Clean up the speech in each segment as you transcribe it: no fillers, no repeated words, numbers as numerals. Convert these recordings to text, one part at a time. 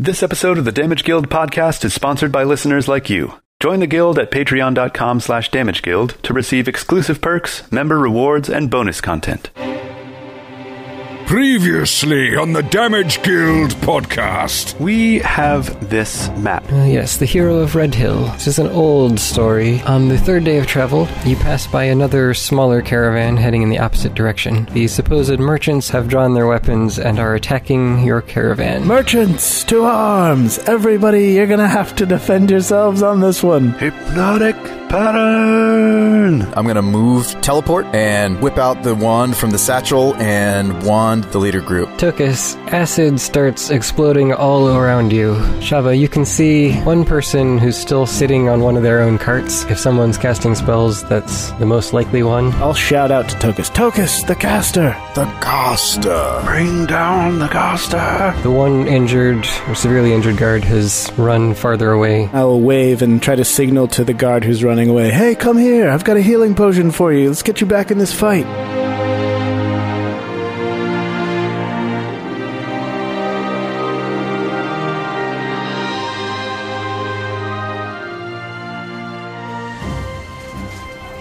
This episode of the Damage Guild podcast is sponsored by listeners like you. Join the guild at patreon.com/damageguild to receive exclusive perks, member rewards, and bonus content. Previously on the Damage Guild podcast. We have this map. Yes, the hero of Red Hill. This is an old story. On the third day of travel, you pass by another smaller caravan heading in the opposite direction. The supposed merchants have drawn their weapons and are attacking your caravan. Merchants, to arms! Everybody, you're gonna have to defend yourselves on this one. Hypnotic pattern! I'm gonna move, teleport, and whip out the wand from the satchel and wand the leader group. Tokus, acid starts exploding all around you. Shava, you can see one person who's still sitting on one of their own carts. If someone's casting spells, that's the most likely one. I'll shout out to Tokus. Tokus, the caster! The caster! Bring down the caster! The one injured or severely injured guard has run farther away. I'll wave and try to signal to the guard who's running away. Hey, come here! I've got a healing potion for you. Let's get you back in this fight.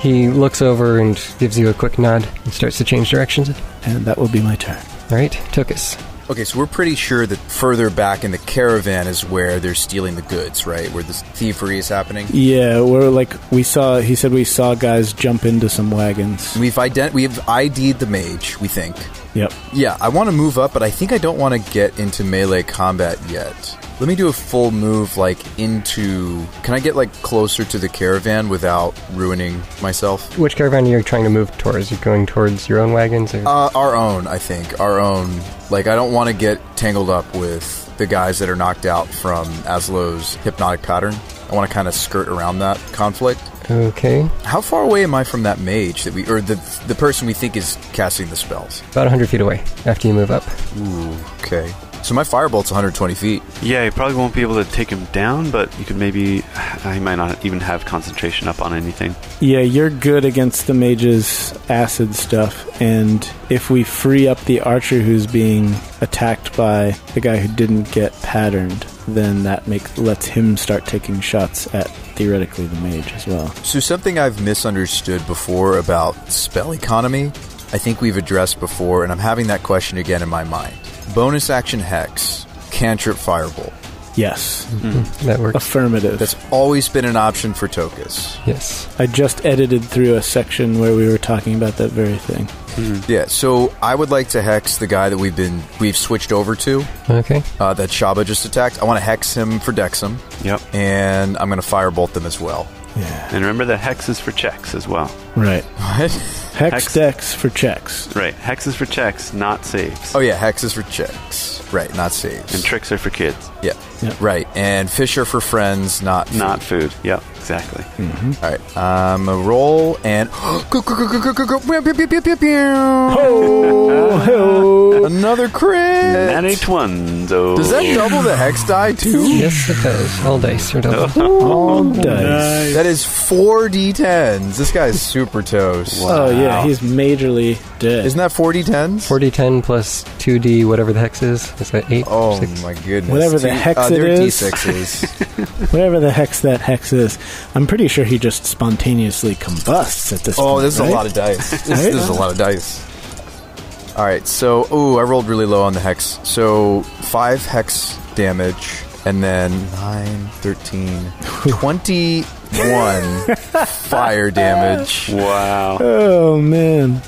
He looks over and gives you a quick nod and starts to change directions. And that will be my turn. All right, Tokus. Okay, so we're pretty sure that further back in the caravan is where they're stealing the goods, right? Where this thievery is happening? Yeah, he said we saw guys jump into some wagons. We've ID'd the mage, we think. Yep. Yeah, I want to move up, but I think I don't want to get into melee combat yet. Let me do a full move, into... Can I get, closer to the caravan without ruining myself? Which caravan are you trying to move towards? Are you going towards your own wagons? Or? Our own, I think. Our own. I don't want to get tangled up with the guys that are knocked out from Aslow's hypnotic pattern. I want to kind of skirt around that conflict. Okay. How far away am I from that mage or the person we think is casting the spells? About 100 feet away after you move up. Ooh, okay. So my firebolt's 120 feet. Yeah, you probably won't be able to take him down, but you could maybe... He might not even have concentration up on anything. Yeah, you're good against the mage's acid stuff, and if we free up the archer who's being attacked by the guy who didn't get patterned, then that lets him start taking shots at, theoretically, the mage as well. So something I've misunderstood before about spell economy, I think we've addressed before, and I'm having that question again in my mind. Bonus action Hex, cantrip Firebolt. Yes. Mm-hmm. That works. Affirmative. That's always been an option for Tokus. Yes. I just edited through a section where we were talking about that very thing. Mm-hmm. Yeah, so I would like to Hex the guy that we've switched over to. Okay. That Shaba just attacked. I want to Hex him for Dexum. Yep. And I'm going to Firebolt them as well. Yeah. And remember that Hex is for checks as well. Right. What? Hex Dex for checks. Right. Hex is for checks, not saves. Oh yeah, Hex is for checks. Right, not saves. And tricks are for kids. Yeah. Yep. Right. And fish are for friends, not food. Not food. Yep, exactly. Mm-hmm. All right. A roll and... Another crit! Natty Twinzo. Does that double the Hex die too? Yes, it does. All dice are double. All dice. That is 4 D10s. This guy's super toast. Wow. Oh yeah, he's majorly dead. Isn't that 4 D10s? 4d10 plus 2d whatever the hex is. Is that 8? Oh 6? my goodness. Whatever the hex it they're is. D6s. Whatever the hex that hex is. I'm pretty sure he just spontaneously combusts at this point. Oh, this is right? a lot of dice. This is a lot of dice. Alright, so... Ooh, I rolled really low on the hex. So, 5 hex damage, and then 9, 13, 21 fire damage. Wow. Oh, man.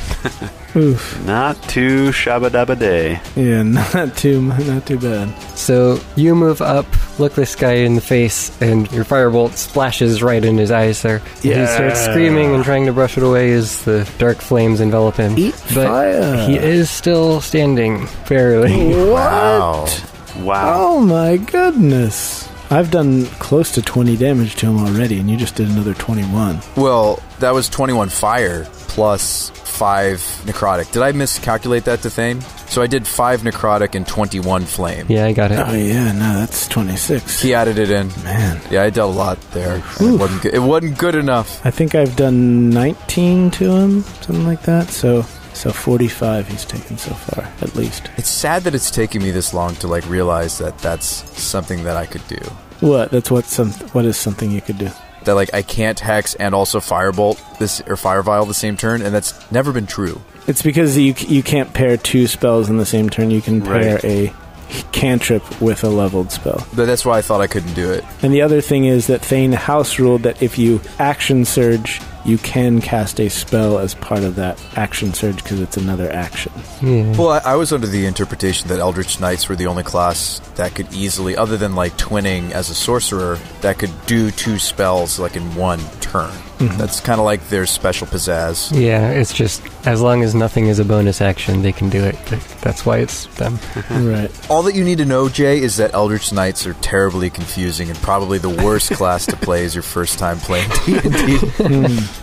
Oof. Not too shabba-dabba day. Yeah, not too bad. So you move up, look this guy in the face, and your firebolt splashes right in his eyes there. Yeah. He starts screaming and trying to brush it away as the dark flames envelop him. Eat but fire. He is still standing, barely. What? Wow. Oh my goodness. I've done close to 20 damage to him already, and you just did another 21. Well, that was 21 fire plus 5 necrotic. Did I miscalculate that to Thane? So I did 5 necrotic and 21 flame. Yeah, I got it. Oh yeah, no, that's 26. He added it in. Man. Yeah, I dealt a lot there. It wasn't good enough. I think I've done 19 to him, something like that, so So 45 he's taken so far, at least. It's sad that it's taking me this long to like realize that that's something that I could do. What? What is something you could do? That like I can't hex and also firebolt this or fire vial the same turn, and that's never been true. It's because you can't pair two spells in the same turn. You can pair a cantrip with a leveled spell. But that's why I thought I couldn't do it. And the other thing is that Thane house ruled that if you action surge, you can cast a spell as part of that action surge because it's another action. Yeah. Well, I was under the interpretation that Eldritch Knights were the only class that could easily, other than like twinning as a sorcerer, that could do two spells like in one turn. Mm-hmm. That's kind of like their special pizzazz. Yeah, it's just as long as nothing is a bonus action, they can do it. That's why it's them. Right. All that you need to know, Jay, is that Eldritch Knights are terribly confusing and probably the worst class to play as your first time playing D&D.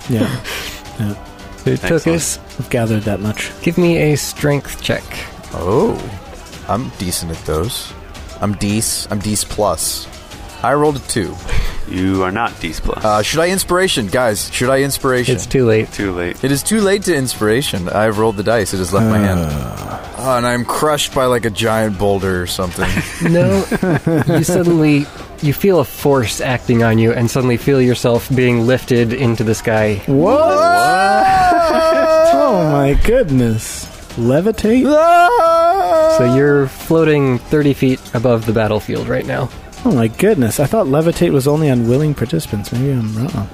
Yeah. It took us. I've gathered that much. Give me a strength check. Oh, I'm decent at those. I'm Dece plus. I rolled a 2. You are not Dece plus. Should I inspiration? Guys, should I inspiration? It's too late. Too late. It is too late to inspiration. I've rolled the dice. It has left my hand. And I'm crushed by like a giant boulder or something. No, you feel a force acting on you and suddenly feel yourself being lifted into the sky. What? Oh my goodness. Levitate? So you're floating 30 feet above the battlefield right now. Oh my goodness. I thought levitate was only on willing participants. Maybe I'm wrong.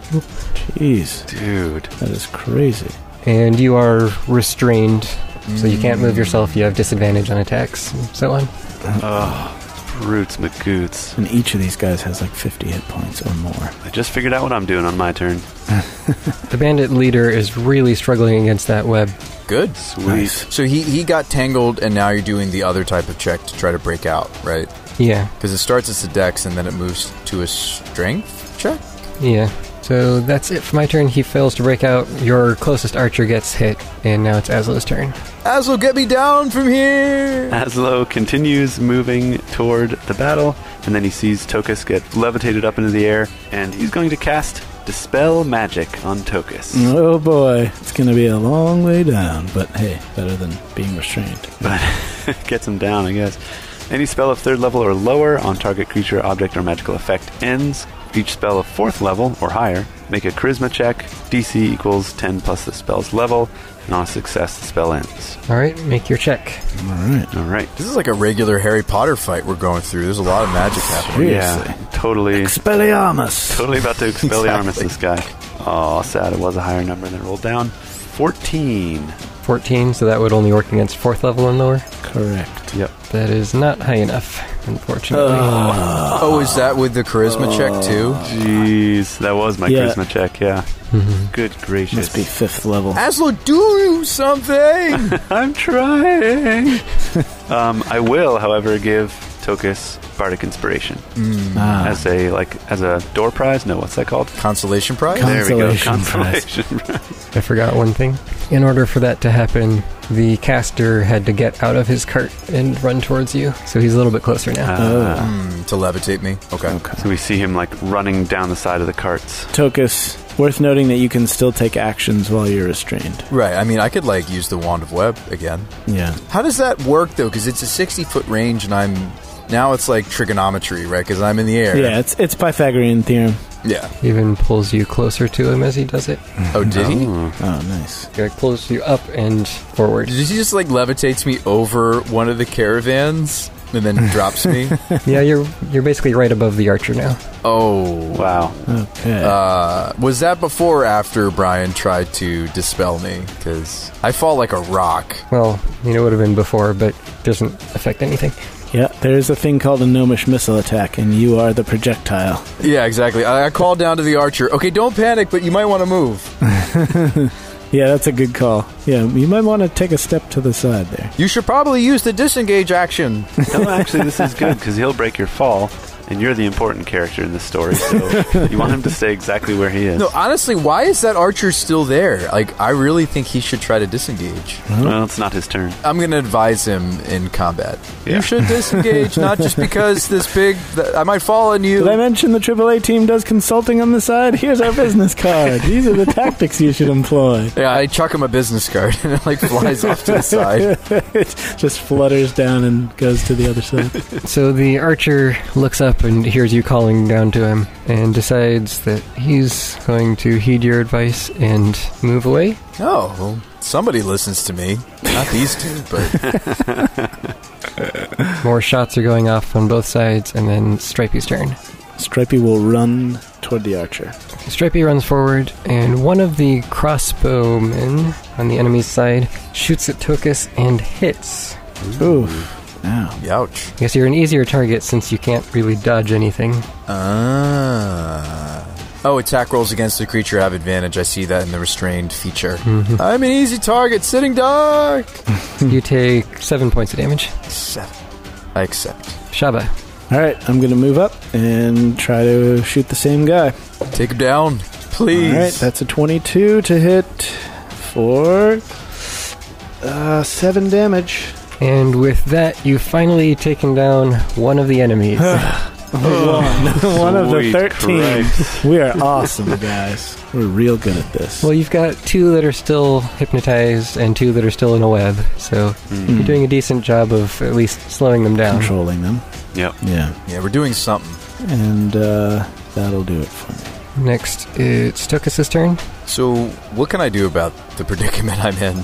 Jeez. Dude. That is crazy. And you are restrained, so you can't move yourself. You have disadvantage on attacks and so on. Oh, roots magoots. And each of these guys has like 50 hit points or more. I just figured out what I'm doing on my turn. The bandit leader is really struggling against that web. Good. Sweet. Nice. So he got tangled, and now you're doing the other type of check to try to break out, right? Yeah. Because it starts as a dex, and then it moves to a strength check? Yeah. So that's it for my turn. He fails to break out. Your closest archer gets hit, and now it's Aslo's turn. Aslo, get me down from here! Aslo continues moving toward the battle, and then he sees Tokus get levitated up into the air, and he's going to cast Dispel Magic on Tokus. Oh boy. It's going to be a long way down, but hey, better than being restrained. But gets him down, I guess. Any spell of 3rd level or lower on target creature, object, or magical effect ends. Each spell of 4th level or higher, make a charisma check. DC equals 10 plus the spell's level, and on a success, the spell ends. Alright, make your check. All right. This is like a regular Harry Potter fight we're going through. There's a lot of magic happening. Yeah, totally. Expelliarmus. Totally about to Expelliarmus Exactly. this guy. Oh, sad it was a higher number than rolled down. 14. 14, so that would only work against 4th level and lower. Correct. Yep. That is not high enough, unfortunately. Oh, is that with the charisma check, too? Jeez, that was my Yeah. charisma check, yeah. Mhm. Good gracious. Must be 5th level. Aslo, do something! I'm trying. I will, however, give Tokus Bardic Inspiration as a door prize. No, what's that called? Consolation prize? There we go. Consolation prize. Consolation prize. I forgot one thing. In order for that to happen, the caster had to get out of his cart and run towards you, so he's a little bit closer now. To levitate me? Okay. So we see him like running down the side of the carts. Tokus, worth noting that you can still take actions while you're restrained. Right, I mean, I could, like, use the Wand of Web again. Yeah. How does that work, though? Because it's a 60-foot range, and now it's like trigonometry, right? Because I'm in the air. Yeah, it's Pythagorean theorem. Yeah. Even pulls you closer to him as he does it. Oh, did he? Oh, nice. He pulls you up and forward. Did he just, like, levitates me over one of the caravans and then drops me? Yeah, you're basically right above the archer now. Oh. Wow. Okay. Was that before or after Brian tried to dispel me? Because I fall like a rock. Well, it would have been before, but doesn't affect anything. Yeah, there's a thing called a gnomish missile attack, and you are the projectile. Yeah, exactly. I called down to the archer. Okay, don't panic, but you might want to move. Yeah, that's a good call. Yeah, you might want to take a step to the side there. You should probably use the disengage action. No, actually, this is good because he'll break your fall. And you're the important character in this story, so you want him to stay exactly where he is. No, honestly, why is that archer still there? Like, I really think he should try to disengage. Well, it's not his turn. I'm going to advise him in combat. Yeah. You should disengage, not just because I might fall on you. Did I mention the AAA team does consulting on the side? Here's our business card. These are the tactics you should employ. Yeah, I chuck him a business card and it like flies off to the side. It just flutters down and goes to the other side. So the archer looks up and hears you calling down to him and decides that he's going to heed your advice and move away. Oh, well, somebody listens to me. Not these two, but... More shots are going off on both sides, and then Stripey's turn. Stripey will run toward the archer. Stripey runs forward, and one of the crossbowmen on the enemy's side shoots at Tokus and hits. Oof. Ow. Ouch. I guess you're an easier target since you can't really dodge anything. Oh, attack rolls against the creature have advantage. I see that in the restrained feature. Mm-hmm. I'm an easy target, sitting duck. You take 7 points of damage. 7. I accept. Shaba. All right, I'm going to move up and try to shoot the same guy. Take him down, please. All right, that's a 22 to hit for 7 damage. And with that, you've finally taken down one of the enemies. One of the Sweet 13. Christ. We are awesome, guys. We're real good at this. Well, you've got 2 that are still hypnotized and 2 that are still in a web, so you're doing a decent job of at least slowing them down. Controlling them. Yep. Yeah. Yeah, we're doing something. And that'll do it for me. Next, it's Tokus' turn. So, what can I do about the predicament I'm in?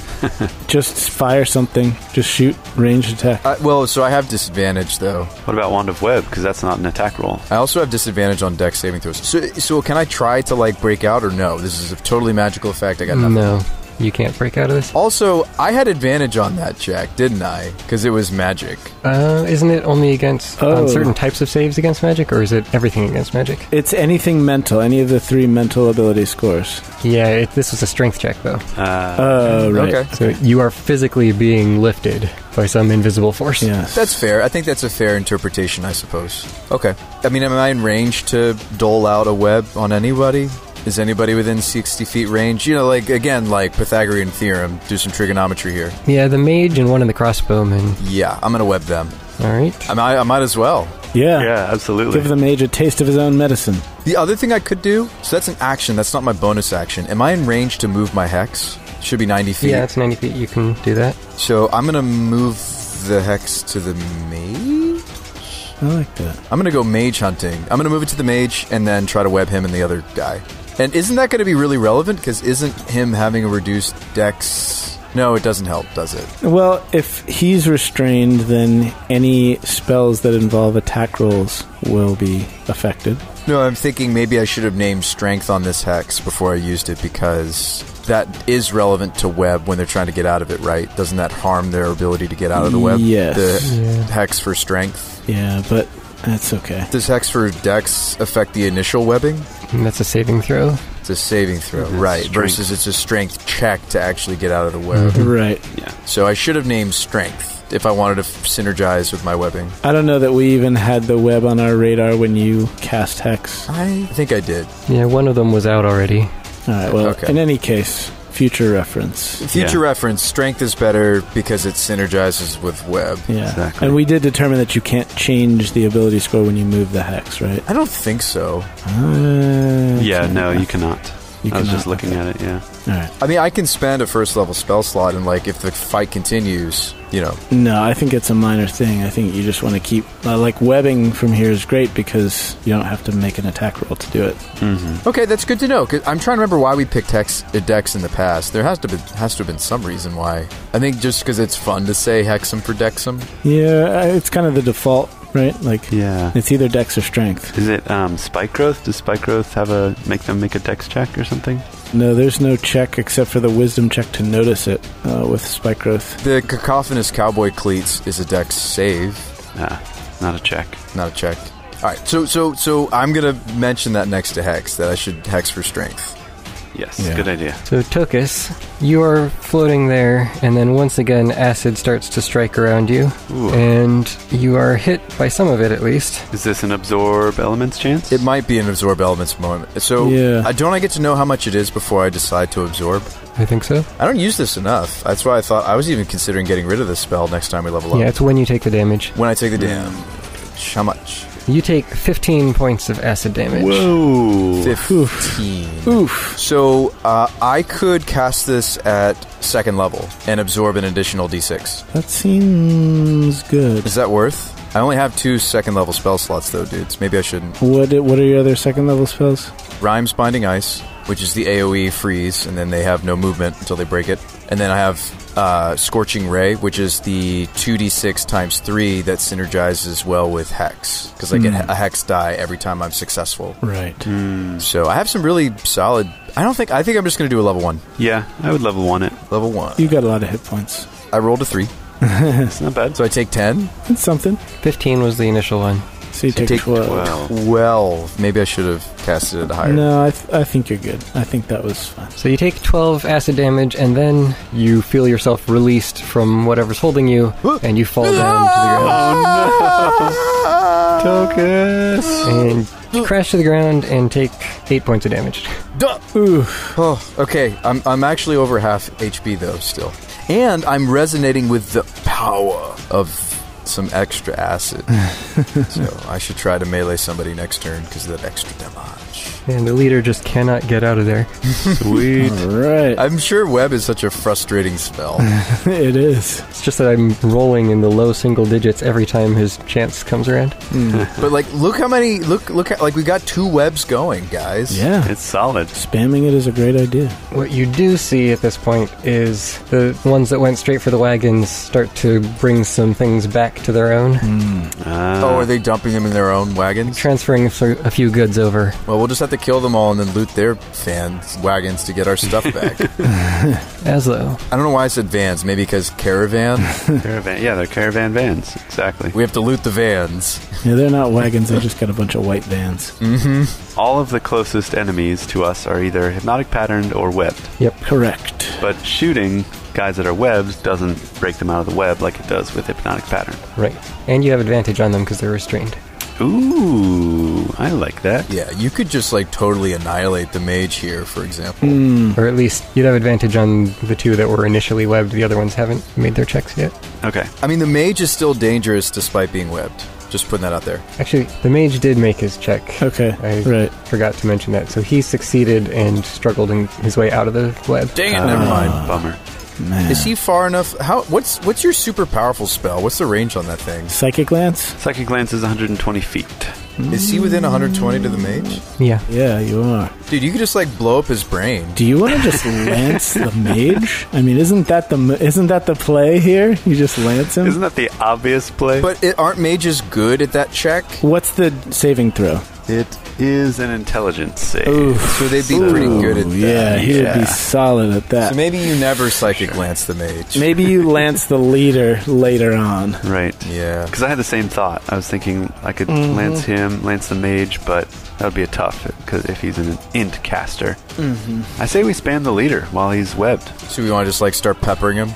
Just fire something. Just shoot. Ranged attack. So I have disadvantage, though. What about Wand of Web? Because that's not an attack roll. I also have disadvantage on dex saving throws. So can I try to, like, break out, or no? This is a totally magical effect. I got nothing. No, you can't break out of this. Also, I had advantage on that check, didn't I? Because it was magic. Isn't it only against Oh. on certain types of saves against magic, or is it everything against magic? It's anything mental. Any of the 3 mental ability scores. Yeah, this was a strength check, though. Oh, right. Okay. So you are physically being lifted by some invisible force. Yes. That's fair. I think that's a fair interpretation, I suppose. Okay. I mean, am I in range to dole out a web on anybody? Is anybody within 60 feet range? You know, like, again, like Pythagorean theorem, do some trigonometry here. Yeah, the mage and one of the crossbowmen. Yeah, I'm going to web them. All right. I might as well. Yeah. Yeah, absolutely. Give the mage a taste of his own medicine. The other thing I could do, so that's an action, that's not my bonus action. Am I in range to move my hex? Should be 90 feet. Yeah, it's 90 feet. You can do that. So I'm going to move the hex to the mage? I like that. I'm going to go mage hunting. I'm going to move it to the mage and then try to web him and the other guy. And isn't that going to be really relevant? Because isn't him having a reduced dex... No, it doesn't help, does it? Well, if he's restrained, then any spells that involve attack rolls will be affected. No, I'm thinking maybe I should have named strength on this hex before I used it, because that is relevant to web when they're trying to get out of it, right? Doesn't that harm their ability to get out of the web? Yes. The Yeah. hex for strength. Yeah, but that's okay. Does hex for dex affect the initial webbing? And that's a saving throw. It's a saving throw, It's right? strength. Versus it's a strength check to actually get out of the web. Right. Yeah. So I should have named strength if I wanted to synergize with my webbing. I don't know that we even had the web on our radar when you cast Hex. I think I did. Yeah, one of them was out already. All right, well, Okay. in any case, future reference. Future Yeah. reference, strength is better because it synergizes with web. Yeah. Exactly. And we did determine that you can't change the ability score when you move the Hex, right? I don't think so. Yeah, no, you cannot. You I was cannot, just looking okay. at it, yeah. All right. I mean, I can spend a first level spell slot and, like, if the fight continues, you know. No, I think it's a minor thing. I think you just want to keep... like, webbing from here is great because you don't have to make an attack roll to do it. Mm-hmm. Okay, that's good to know. 'Cause I'm trying to remember why we picked dex in the past. There has to have been some reason why. I think just because it's fun to say hexum for dexum. Yeah, it's kind of the default, right? Like, Yeah. it's either Dex or Strength. Is it Spike Growth? Does Spike Growth make them make a dex check or something? No, there's no check except for the wisdom check to notice it with Spike Growth. The cacophonous cowboy cleats is a dex save, Not a check. not a check. All right, so I'm gonna mention that next to hex, that I should hex for strength. Yes, Yeah. good idea. So, Tokus, you are floating there, and then once again, acid starts to strike around you, Ooh. and you are hit by some of it at least. Is this an absorb elements chance? It might be an absorb elements moment. So, Yeah. don't I get to know how much it is before I decide to absorb? I think so. I don't use this enough. That's why I was even considering getting rid of this spell next time we level up. Yeah, it's when you take the damage. When I take the damage. How much? You take 15 points of acid damage. Whoa. 15. Oof. So, I could cast this at 2nd level and absorb an additional d6. That seems good. Is that worth? I only have 2 2nd level spell slots, though, dudes. Maybe I shouldn't. What are your other 2nd level spells? Rhymes Binding Ice, which is the AoE freeze, and then they have no movement until they break it. And then I have Scorching Ray, which is the 2d6 times 3 that synergizes well with Hex, because I get a Hex die every time I'm successful. Right. So I have some really solid... I think I'm just going to do a level 1. Yeah, I would level 1 it. Level 1. You got a lot of hit points. I rolled a 3, It's not bad. so I take 10. It's something. 15 was the initial one. So you take, take 12. 12. Maybe I should have casted it higher. No, I think you're good. I think that was fine. So you take 12 acid damage, and then you feel yourself released from whatever's holding you, and you fall down to the ground. Tokus. And you crash to the ground and take 8 points of damage. Duh. Ooh. Oh, okay. I'm actually over half HP, though, still. And I'm resonating with the power of some extra acid. So I should try to melee somebody next turn because of that extra damage. And the leader just cannot get out of there. Sweet. All right. I'm sure web is such a frustrating spell. It is. It's just that I'm rolling in the low single digits every time his chance comes around. But look how many look at we got 2 webs going, guys. Yeah. It's solid. Spamming it is a great idea. What you do see at this point is the ones that went straight for the wagons start to bring some things back to their own, Oh, are they dumping them in their own wagons? transferring a few goods over. Well, we'll just have to kill them all and then loot their wagons to get our stuff back. As though. I don't know why I said vans. Maybe because caravan. Caravan. Yeah, they're caravan vans. Exactly. We have to loot the vans. Yeah, they're not wagons. They just got a bunch of white vans. All of the closest enemies to us are either hypnotic patterned or webbed. Correct. But shooting guys that are webbed doesn't break them out of the web like it does with hypnotic pattern. Right. And you have advantage on them because they're restrained. Ooh, I like that. Yeah, you could just totally annihilate the mage here, for example. Or at least you'd have advantage on the 2 that were initially webbed. The other ones haven't made their checks yet. Okay. I mean, the mage is still dangerous despite being webbed. Just putting that out there. Actually, the mage did make his check. Okay. I forgot to mention that. So he succeeded and struggled in his way out of the web. Dang it, never mind. Bummer. Man. Is he far enough? What's your super powerful spell? What's the range on that thing? Psychic Lance? Psychic Lance is 120 feet. Is he within 120 to the mage? Yeah. Yeah, you are. Dude, you could just blow up his brain. Do you want to just lance the mage? I mean, isn't that the play here? You just lance him? Isn't that the obvious play? But aren't mages good at that check? What's the saving throw? It is an intelligence save. Ooh. So they'd be pretty good at that. Yeah, he would Yeah. be solid at that. So maybe you never psychic lance the mage. Maybe you lance the leader later on. Right. Yeah. Because I had the same thought. I was thinking I could lance the mage, but that would be a tough because if he's an int caster. I say we spam the leader while he's webbed. So we want to just start peppering him?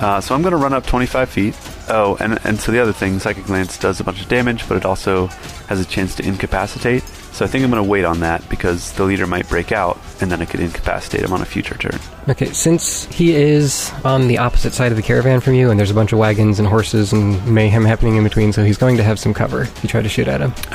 So I'm going to run up 25 feet. Oh, and so the other thing, Psychic Lance does a bunch of damage, but it also has a chance to incapacitate. So I think I'm going to wait on that because the leader might break out, and then I could incapacitate him on a future turn. Okay, since he is on the opposite side of the caravan from you, and there's a bunch of wagons and horses and mayhem happening in between, so he's going to have some cover if you try to shoot at him. Okay.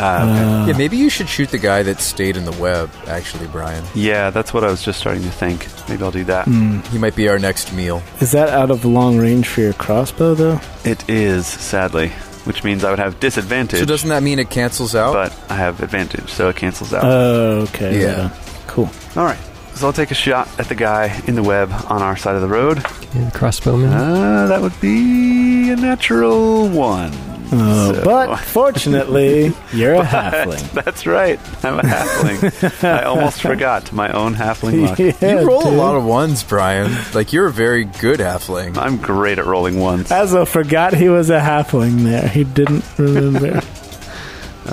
Yeah, maybe you should shoot the guy that stayed in the web, actually, Brian. Yeah, that's what I was just starting to think. Maybe I'll do that. He might be our next meal. Is that out of long range for your crossbow, though? It is, sadly, which means I would have disadvantage. So doesn't that mean it cancels out? But I have advantage, so it cancels out. Oh, okay. Yeah. Right on. Cool. All right. So I'll take a shot at the guy in the web on our side of the road. Yeah, the crossbowman. That would be a natural 1. So- But fortunately, you're a halfling. That's right. I'm a halfling. I almost forgot my own halfling luck. Yeah, you roll a dude. lot of ones, Brian. You're a very good halfling. I'm great at rolling ones. Azo forgot he was a halfling there. He didn't remember.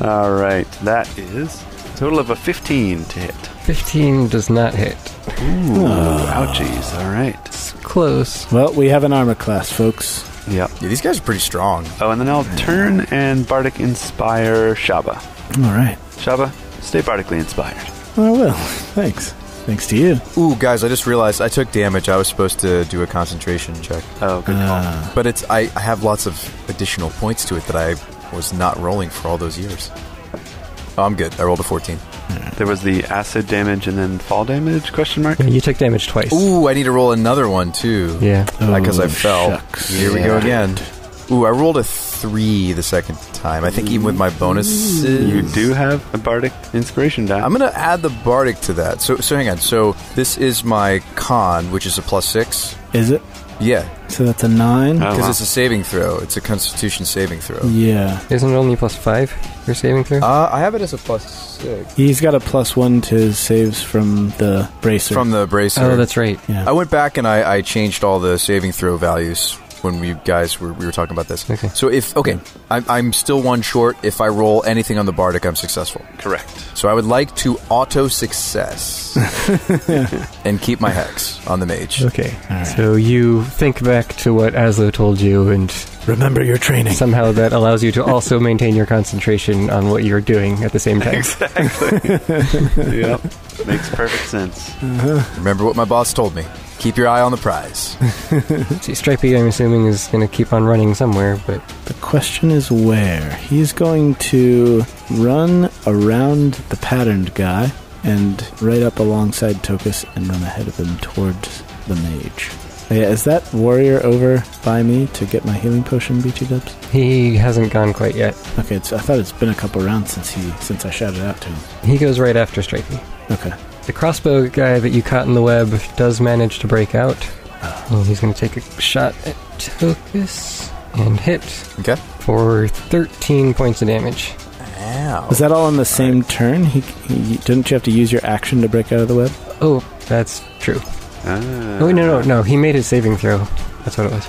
All right. That is Total of a 15 to hit. 15 does not hit. Ooh, ouchies. All right. It's close. Well, we have an armor class, folks. Yep. Yeah, these guys are pretty strong. Oh, and then I'll turn and Bardic Inspire Shaba. All right. Shaba, stay Bardically inspired. I will. Thanks. Thanks to you. Ooh, guys, I just realized I took damage. I was supposed to do a concentration check. Oh, good call. But I have lots of additional points to it that I was not rolling for all those years. Oh, I'm good. I rolled a 14. There was the acid damage and then fall damage, question mark? Yeah, you took damage twice. Ooh, I need to roll another one, too. Yeah. Because I fell. Shucks. Here we go again. Ooh, I rolled a 3 the second time. I think even with my bonuses... You do have a Bardic Inspiration die. I'm going to add the Bardic to that. So hang on. So this is my con, which is a +6. Is it? Yeah. So that's a 9? Oh, Because wow. it's a saving throw. It's a Constitution saving throw. Yeah. Isn't it only +5 you're saving through? I have it as a +6. He's got a +1 to his saves from the bracer. From the bracer. Oh, that's right. Yeah. I went back and I changed all the saving throw values when we were talking about this. Okay. So I'm still one short. If I roll anything on the Bardic, I'm successful. Correct. So I would like to auto success and keep my hex on the mage. Okay. right. So you think back to what Aslo told you, and Remember your training. somehow that allows you to also maintain your concentration on what you're doing at the same time. Exactly. Yep. Makes perfect sense. Remember what my boss told me. Keep your eye on the prize. See, Stripey, I'm assuming, is going to keep on running somewhere, but The question is where. He's going to run around the patterned guy and right up alongside Tokus and run ahead of him towards the mage. Yeah, is that warrior over by me to get my healing potion, BT Dubs? he hasn't gone quite yet. Okay, I thought it's been a couple rounds since I shouted out to him. He goes right after Stripey. Okay. The crossbow guy that you caught in the web does manage to break out. And he's going to take a shot at Tokus and hit Okay. for 13 points of damage. Ow. Was that all in the same turn? Didn't you have to use your action to break out of the web? Oh, that's true. Ah. Oh, no. He made his saving throw. That's what it was.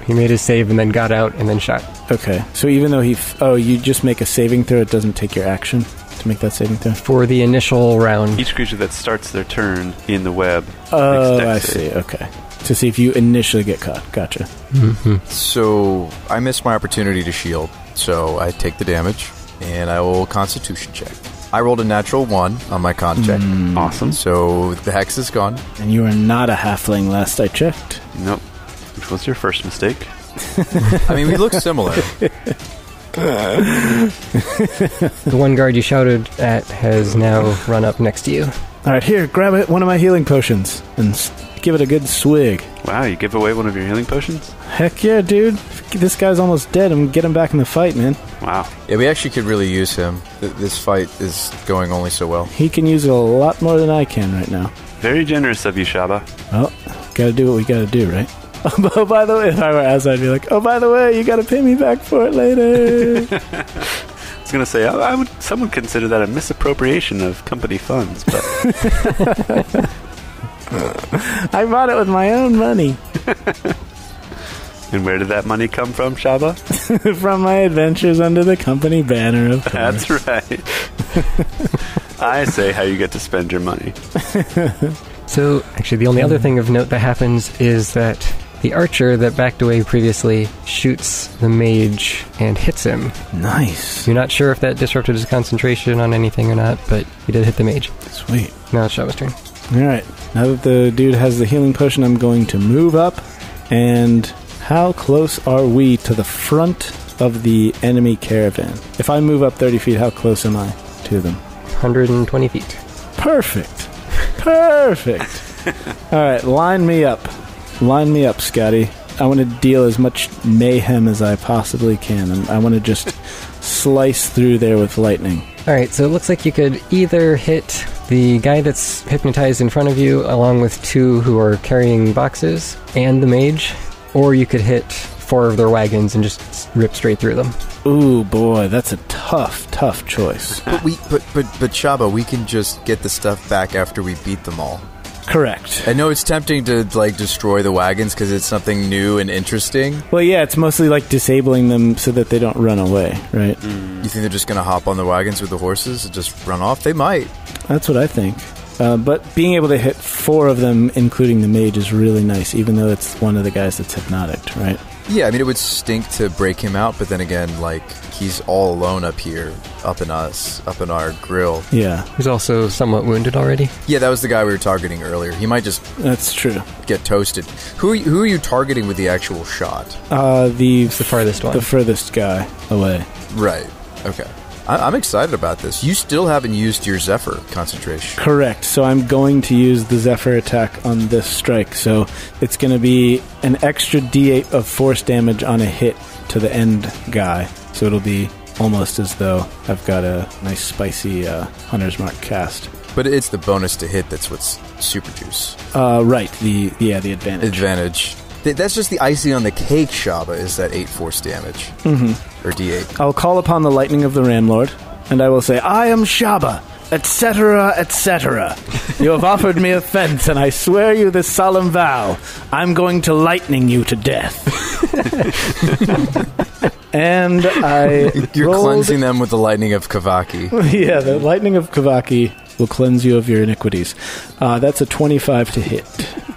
He made his save and then got out and then shot. Okay. So even though you just make a saving throw, it doesn't take your action to make that saving throw? For the initial round. Each creature that starts their turn in the web Oh, I makes dex see. save. Okay. To see if you initially get caught. Gotcha. So I missed my opportunity to shield. So I take the damage and I will Constitution check. I rolled a natural 1 on my con check. Awesome. So the hex is gone. And you are not a halfling last I checked. Nope. Which was your first mistake. I mean, we look similar. The one guard you shouted at has now run up next to you. All right, here, grab it, one of my healing potions and give it a good swig. Wow, you give away one of your healing potions? Heck yeah, dude. This guy's almost dead. I'm get him back in the fight, man. Wow. Yeah, we actually could really use him. This fight is going only so well. He can use it a lot more than I can right now. Very generous of you, Shaba. Well, gotta do what we gotta do, right? Oh, by the way, if I were Az, I'd be like, oh, by the way, you gotta pay me back for it later. I was going to say, someone consider that a misappropriation of company funds, but I bought it with my own money. and where did that money come from, Shaba? From my adventures under the company banner, of course. That's right. I say how you get to spend your money. So, actually, the only other thing of note that happens is that the archer that backed away previously shoots the mage and hits him. Nice. You're not sure if that disrupted his concentration on anything or not, but he did hit the mage. Sweet. Now it's Shaba's turn. All right. Now that the dude has the healing potion, I'm going to move up. And how close are we to the front of the enemy caravan? If I move up 30 feet, how close am I to them? 120 feet. Perfect. Perfect. All right, line me up. Line me up, Scotty. I want to deal as much mayhem as I possibly can. And I want to just slice through there with lightning. Alright, so it looks like you could either hit the guy that's hypnotized in front of you, along with 2 who are carrying boxes, and the mage, or you could hit 4 of their wagons and just rip straight through them. Ooh, boy, that's a tough choice. But Shaba, we can just get the stuff back after we beat them all. Correct. I know it's tempting to like destroy the wagons because it's something new and interesting. Well, yeah, it's mostly like disabling them so that they don't run away, right? You think they're just going to hop on the wagons with the horses and just run off? They might. That's what I think. But being able to hit 4 of them, including the mage, is really nice, even though it's one of the guys that's hypnotic, right? Yeah, I mean, it would stink to break him out, but then again, like, he's all alone up here, up in our grill. Yeah. He's also somewhat wounded already. Yeah, that was the guy we were targeting earlier. He might just... That's true. ...get toasted. Who are you targeting with the actual shot? The farthest one. The furthest guy away. Right. Okay. I'm excited about this. You still haven't used your Zephyr concentration. Correct. So I'm going to use the Zephyr attack on this strike. So it's going to be an extra D8 of force damage on a hit to the end guy. So it'll be almost as though I've got a nice spicy Hunter's Mark cast. But it's the bonus to hit that's what's super juice. Right. The advantage. That's just the icing on the cake, Shaba, is that 8 force damage. Mm-hmm. Or D8. I'll call upon the lightning of the Ramlord, and I will say, I am Shaba, etc., etc. You have offered me offense, and I swear you this solemn vow. I'm going to lightning you to death. And You're cleansing them with the lightning of Kavaki. Yeah, the lightning of Kavaki will cleanse you of your iniquities. That's a 25 to hit.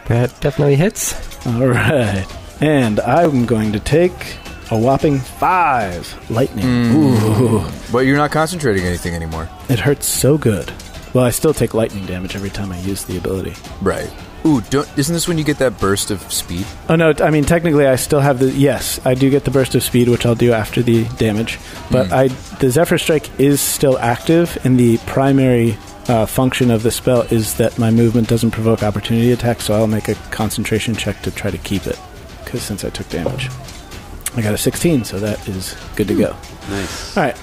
That definitely hits. All right. And I'm going to take a whopping 5 lightning. Ooh. But you're not concentrating anything anymore. It hurts so good. Well, I still take lightning damage every time I use the ability. Right. Ooh, isn't this when you get that burst of speed? Oh, no, I mean, technically I still have the... Yes, I do get the burst of speed, which I'll do after the damage. But the Zephyr Strike is still active, and the primary function of the spell is that my movement doesn't provoke opportunity attacks, so I'll make a concentration check to try to keep it, because since I took damage. I got a 16, so that is good to go. Nice. All right,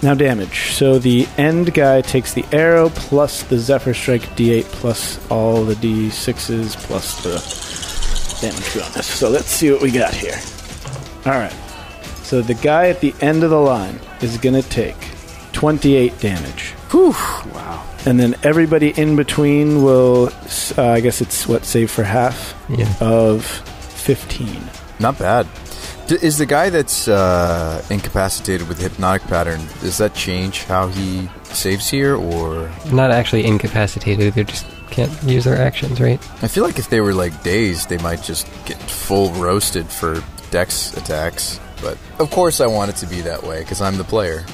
now damage. So the end guy takes the arrow plus the Zephyr Strike D8 plus all the D6s plus the damage bonus. So let's see what we got here. All right. So the guy at the end of the line is going to take 28 damage. Whew. Wow. And then everybody in between will, I guess it's save for half of 15. Not bad. Is the guy that's incapacitated with the hypnotic pattern, does that change how he saves here, or...? Not actually incapacitated, they just can't use their actions, right? I feel like if they were, like, dazed, they might just get full roasted for dex attacks. But, of course, I want it to be that way, because I'm the player.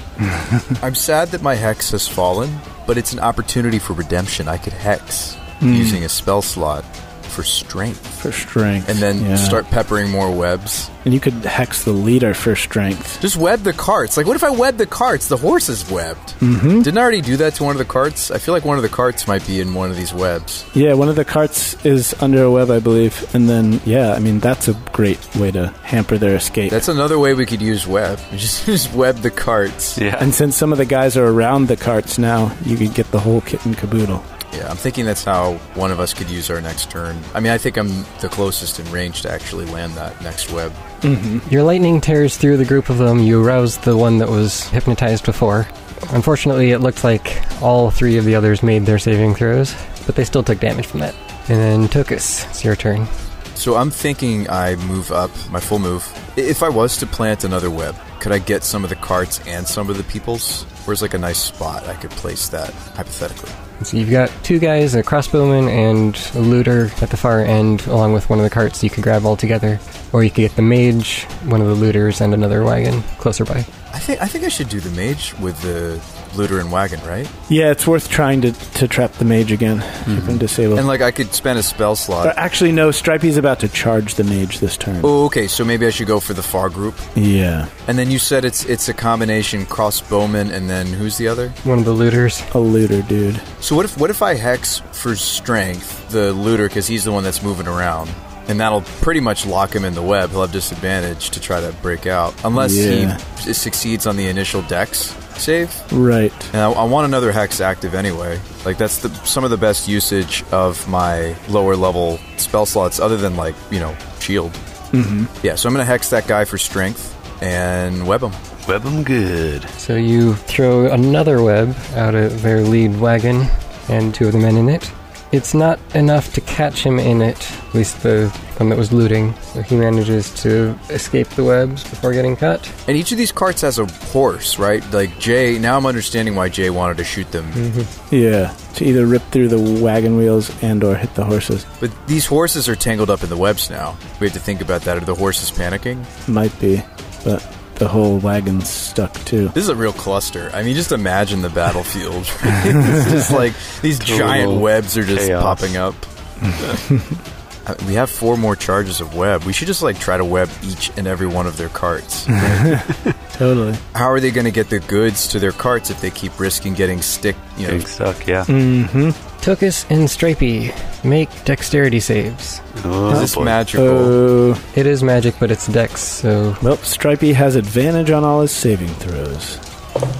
I'm sad that my hex has fallen, but it's an opportunity for redemption. I could hex using a spell slot for strength. For strength. And then start peppering more webs. And you could hex the leader for strength. Just web the carts. Like, what if I web the carts? The horse is webbed. Mm-hmm. Didn't I already do that to one of the carts? I feel like one of the carts might be in one of these webs. Yeah, one of the carts is under a web, I believe. And then, I mean, that's a great way to hamper their escape. That's another way we could use web. Just web the carts. Yeah. And since some of the guys are around the carts now, you could get the whole kit and caboodle. Yeah, I'm thinking that's how one of us could use our next turn. I mean, I think I'm the closest in range to actually land that next web. Mm-hmm. Your lightning tears through the group of them. You arouse the one that was hypnotized before. Unfortunately, it looked like all 3 of the others made their saving throws, but they still took damage from that. And then Tokus, it's your turn. So I'm thinking I move up, my full move. If I was to plant another web, could I get some of the carts and some of the people's? Where's like a nice spot I could place that, hypothetically? So you've got 2 guys, a crossbowman and a looter at the far end, along with one of the carts you could grab all together. Or you could get the mage, one of the looters, and another wagon closer by. I think I should do the mage with the looter and wagon, right? Yeah, it's worth trying to trap the mage again. Keep him disabled. And like I could spend a spell slot. Actually, no, Stripey's about to charge the mage this turn. Oh, okay, so maybe I should go for the far group. Yeah. And then you said it's a combination crossbowman and then who's the other? One of the looters. A looter, dude. So what if I hex for strength the looter, because he's the one that's moving around? And that'll pretty much lock him in the web. He'll have disadvantage to try to break out. Unless he succeeds on the initial dex save. Right. And I want another hex active anyway. Like, that's some of the best usage of my lower level spell slots, other than, like, shield. Mm-hmm. Yeah, so I'm going to hex that guy for strength and web him. Web him good. So you throw another web out of their lead wagon and 2 of the men in it. It's not enough to catch him in it, at least the one that was looting. So he manages to escape the webs before getting caught. And each of these carts has a horse, right? Like Jay, now I'm understanding why Jay wanted to shoot them. Mm-hmm. Yeah, to either rip through the wagon wheels and or hit the horses. But these horses are tangled up in the webs now. We have to think about that. Are the horses panicking? Might be, but the whole wagon's stuck too. This is a real cluster. I mean, just imagine the battlefield. Right? It's just like these giant webs are just popping up. We have 4 more charges of web. We should just like try to web each and every one of their carts. Totally. How are they going to get the goods to their carts if they keep risking getting stuck? Getting stuck, yeah. Mm-hmm. Tokus and Stripey make dexterity saves. Oh, Is this boy. magical? It is magic, but it's dex, so... Well, Stripey has advantage on all his saving throws.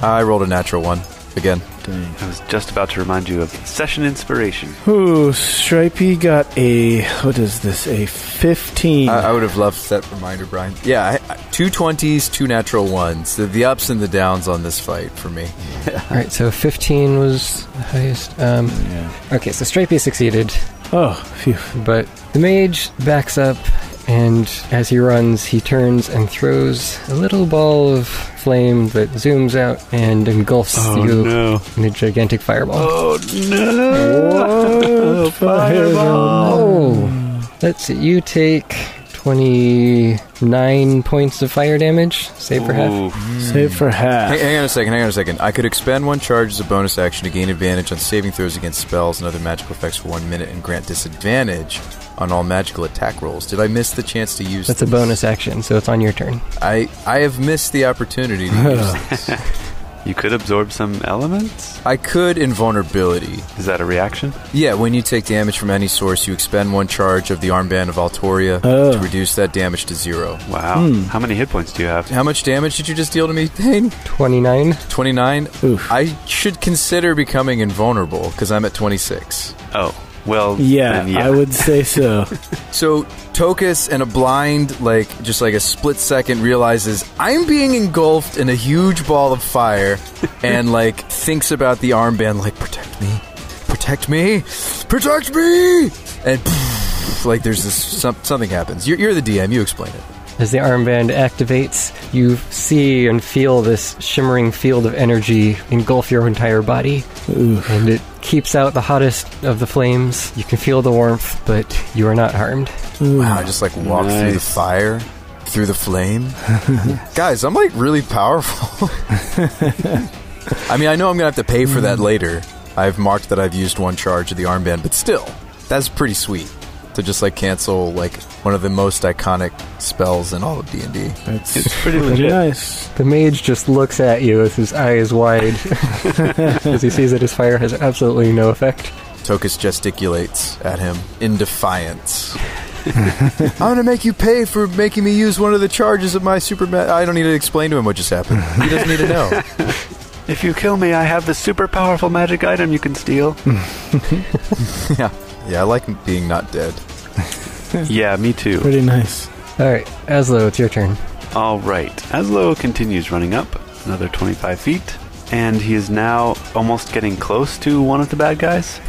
I rolled a natural 1 again. Dang. I was just about to remind you of session inspiration. Ooh, Stripey got a... What is this? A 15. I would have loved that reminder, Brian. Yeah, 2 20s, 2 natural 1s. The ups and the downs on this fight for me. Alright, so 15 was the highest. Yeah. Okay, so Stripey succeeded, Oh, phew. but the mage backs up, and as he runs, he turns and throws a little ball of flame that zooms out and engulfs you in a gigantic fireball. Oh, no! What? Fireball! Oh! Let's see, you take 29 points of fire damage. Save for half. Save for half. Hang on a second. I could expend 1 charge as a bonus action to gain advantage on saving throws against spells and other magical effects for 1 minute and grant disadvantage on all magical attack rolls. Did I miss the chance to use That's this? a bonus action, so it's on your turn. I have missed the opportunity to use this. You could absorb some elements? I could invulnerability. Is that a reaction? Yeah, when you take damage from any source, you expend 1 charge of the armband of Altoria Oh. to reduce that damage to 0. Wow. How many hit points do you have? How much damage did you just deal to me, Thane? 29. 29? Oof. I should consider becoming invulnerable, because I'm at 26. Oh, well, Yeah, then I would say so. So, Tokus, in a blind, just like a split second, realizes I'm being engulfed in a huge ball of fire and, thinks about the armband, protect me, protect me, protect me! And, there's this, something happens. You're the DM, you explain it. As the armband activates, you see and feel this shimmering field of energy engulf your entire body. Oof. And it keeps out the hottest of the flames. You can feel the warmth, but you are not harmed. Wow, I just walk through the Nice. fire, through the flame. Guys, I'm really powerful. I mean, I know I'm going to have to pay for that later. I've marked that I've used 1 charge of the armband, but still, that's pretty sweet. To just cancel one of the most iconic spells in all of D&D. It's pretty legit. nice. The mage just looks at you with his eyes wide as he sees that his fire has absolutely no effect. Tokus gesticulates at him in defiance. I'm gonna make you pay for making me use one of the charges of my super... I don't need to explain to him what just happened. He doesn't need to know. If you kill me, I have this super powerful magic item you can steal. Yeah, I like being not dead. Yeah, me too. Pretty nice. Alright, Aslo, it's your turn. All right. Aslo continues running up another 25 feet, and he is now almost getting close to one of the bad guys.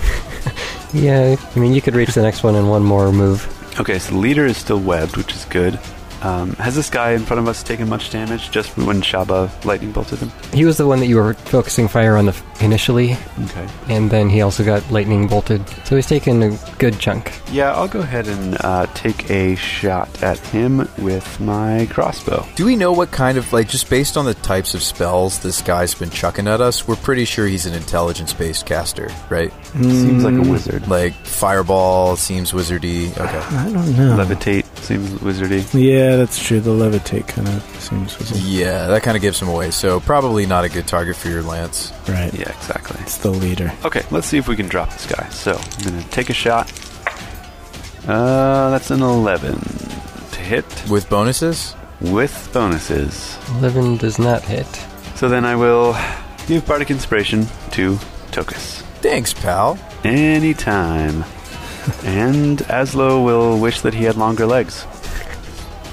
Yeah, I mean, you could reach the next one in one more move. Okay, so the leader is still webbed, which is good. Has this guy in front of us taken much damage just when Shaba lightning bolted him? He was the one that you were focusing fire on initially, Okay. and then he also got lightning bolted. So he's taken a good chunk. Yeah, I'll go ahead and take a shot at him with my crossbow. Do we know what kind of, just based on the types of spells this guy's been chucking at us, we're pretty sure he's an intelligence-based caster, right? Seems like a wizard. Fireball seems wizardy. Okay. I don't know. Levitate seems wizardy. Yeah, that's true. The levitate kind of seems wizard. Yeah, that kind of gives him away, so probably not a good target for your lance. Right. Yeah, exactly. It's the leader. Okay, let's see if we can drop this guy. So, I'm going to take a shot. That's an 11 to hit With bonuses? with bonuses. 11 does not hit. So then I will give Bardic Inspiration to Tokus. Thanks, pal. Anytime. And Aslo will wish that he had longer legs.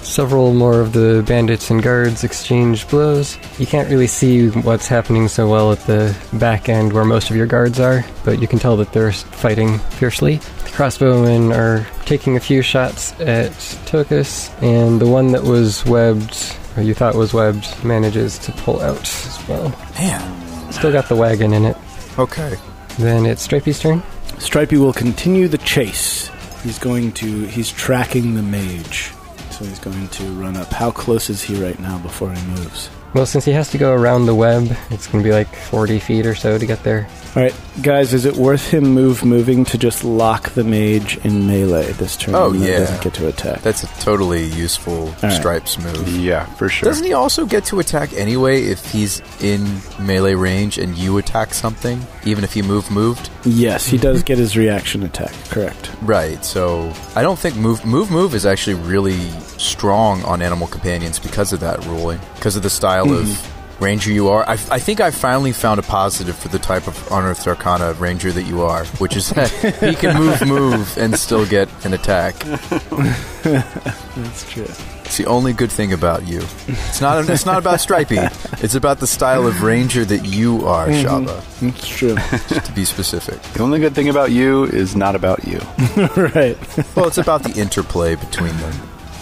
Several more of the bandits and guards exchange blows. You can't really see what's happening so well at the back end where most of your guards are, but you can tell that they're fighting fiercely. The crossbowmen are taking a few shots at Tokus, and the one that was webbed, or you thought was webbed, manages to pull out as well. Man. Still got the wagon in it. Okay. Then it's Stripey's turn. Stripey will continue the chase. He's tracking the mage. So he's going to run up. How close is he right now before he moves? Well, since he has to go around the web, it's going to be like 40 feet or so to get there. All right, guys, is it worth him moving to just lock the mage in melee this turn? Oh, and yeah. Doesn't get to attack. That's a totally useful Stripes move. Yeah, for sure. Doesn't he also get to attack anyway if he's in melee range and you attack something, even if you moved? Yes, he does get his reaction attack, correct. Right, so I don't think move is actually really strong on animal companions because of that ruling, because of the style of ranger you are. I think I finally found a positive for the type of Unearthed Arcana ranger that you are, which is that he can move and still get an attack. That's true. It's the only good thing about you. It's not about Stripey. It's about the style of ranger that you are, Shaba. It's true. Just to be specific. The only good thing about you is not about you. Right. Well, it's about the interplay between them.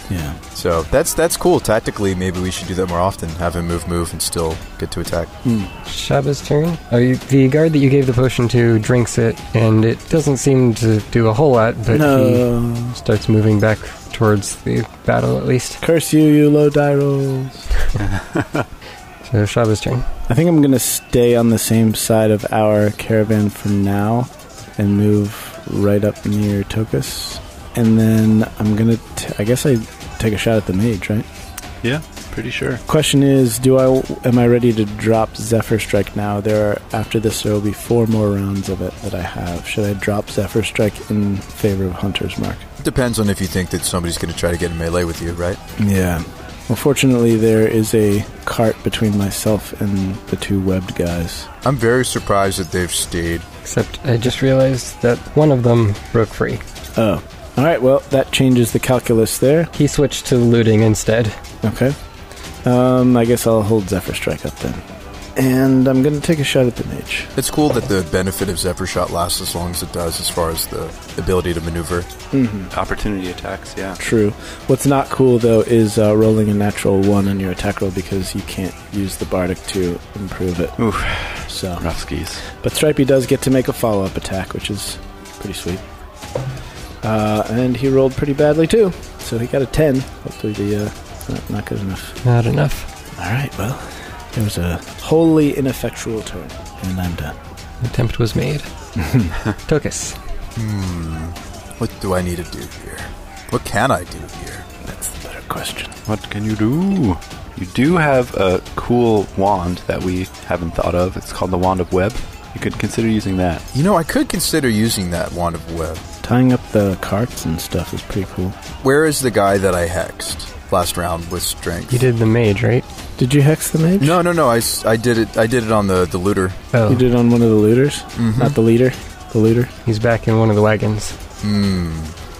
Yeah. So that's cool. Tactically, maybe we should do that more often. Have him move and still get to attack. Shaba's turn. The guard that you gave the potion to drinks it, and it doesn't seem to do a whole lot, but he starts moving back towards the battle at least. Curse you low die rolls. So Shaba's turn. I think I'm going to stay on the same side of our caravan for now and move right up near Tokus. And then I'm going to, I guess I take a shot at the mage, right? Yeah, pretty sure. Question is, am I ready to drop Zephyr Strike now? After this, there will be 4 more rounds of it that I have. Should I drop Zephyr Strike in favor of Hunter's Mark? Depends on if you think that somebody's going to try to get in melee with you, right? Yeah. Well, fortunately, there is a cart between myself and the 2 webbed guys. I'm very surprised that they've stayed. Except I just realized that one of them broke free. Oh. All right, well, that changes the calculus there. He switched to looting instead. Okay. I guess I'll hold Zephyr Strike up then. And I'm going to take a shot at the mage. It's cool that the benefit of Zephyr Shot lasts as long as it does as far as the ability to maneuver. Opportunity attacks, yeah. True. What's not cool, though, is rolling a natural 1 on your attack roll because you can't use the Bardic to improve it. Oof. So. Rough skis. But Stripey does get to make a follow-up attack, which is pretty sweet. And he rolled pretty badly, too. So he got a 10. Hopefully not good enough. Not enough. All right, well, it was a wholly ineffectual turn, and I'm done. The attempt was made. Tokus. What do I need to do here? What can I do here? That's the better question. What can you do? You do have a cool wand that we haven't thought of. It's called the Wand of Web. You could consider using that. You know, I could consider using that Wand of Web. Tying up the carts and stuff is pretty cool. Where is the guy that I hexed last round with strength? You did the mage, right? Did you hex the mage? No. I did it on the looter. Oh. You did it on one of the looters? Not the leader? The looter? He's back in one of the wagons.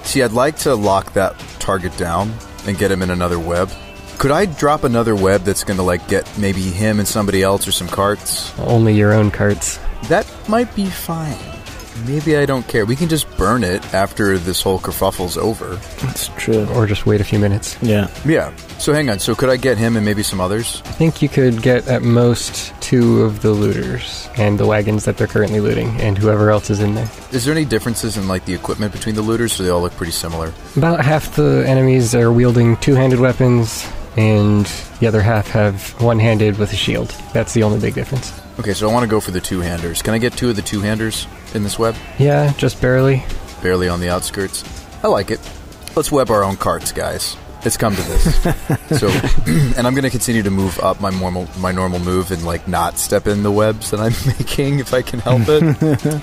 See, I'd like to lock that target down and get him in another web. Could I drop another web that's going to get maybe him and somebody else or some carts? Only your own carts. That might be fine. Maybe I don't care. We can just burn it after this whole kerfuffle's over. That's true. Or just wait a few minutes. Yeah. Yeah. So hang on. So could I get him and maybe some others? I think you could get at most 2 of the looters and the wagons that they're currently looting and whoever else is in there. Is there any differences in the equipment between the looters, or they all look pretty similar? About half the enemies are wielding 2-handed weapons and the other half have one-handed with a shield. That's the only big difference. Okay, so I want to go for the 2-handers. Can I get 2 of the 2-handers in this web? Yeah, just barely. Barely on the outskirts. I like it. Let's web our own carts, guys. It's come to this. So, and I'm going to continue to move up my normal move and not step in the webs that I'm making if I can help it.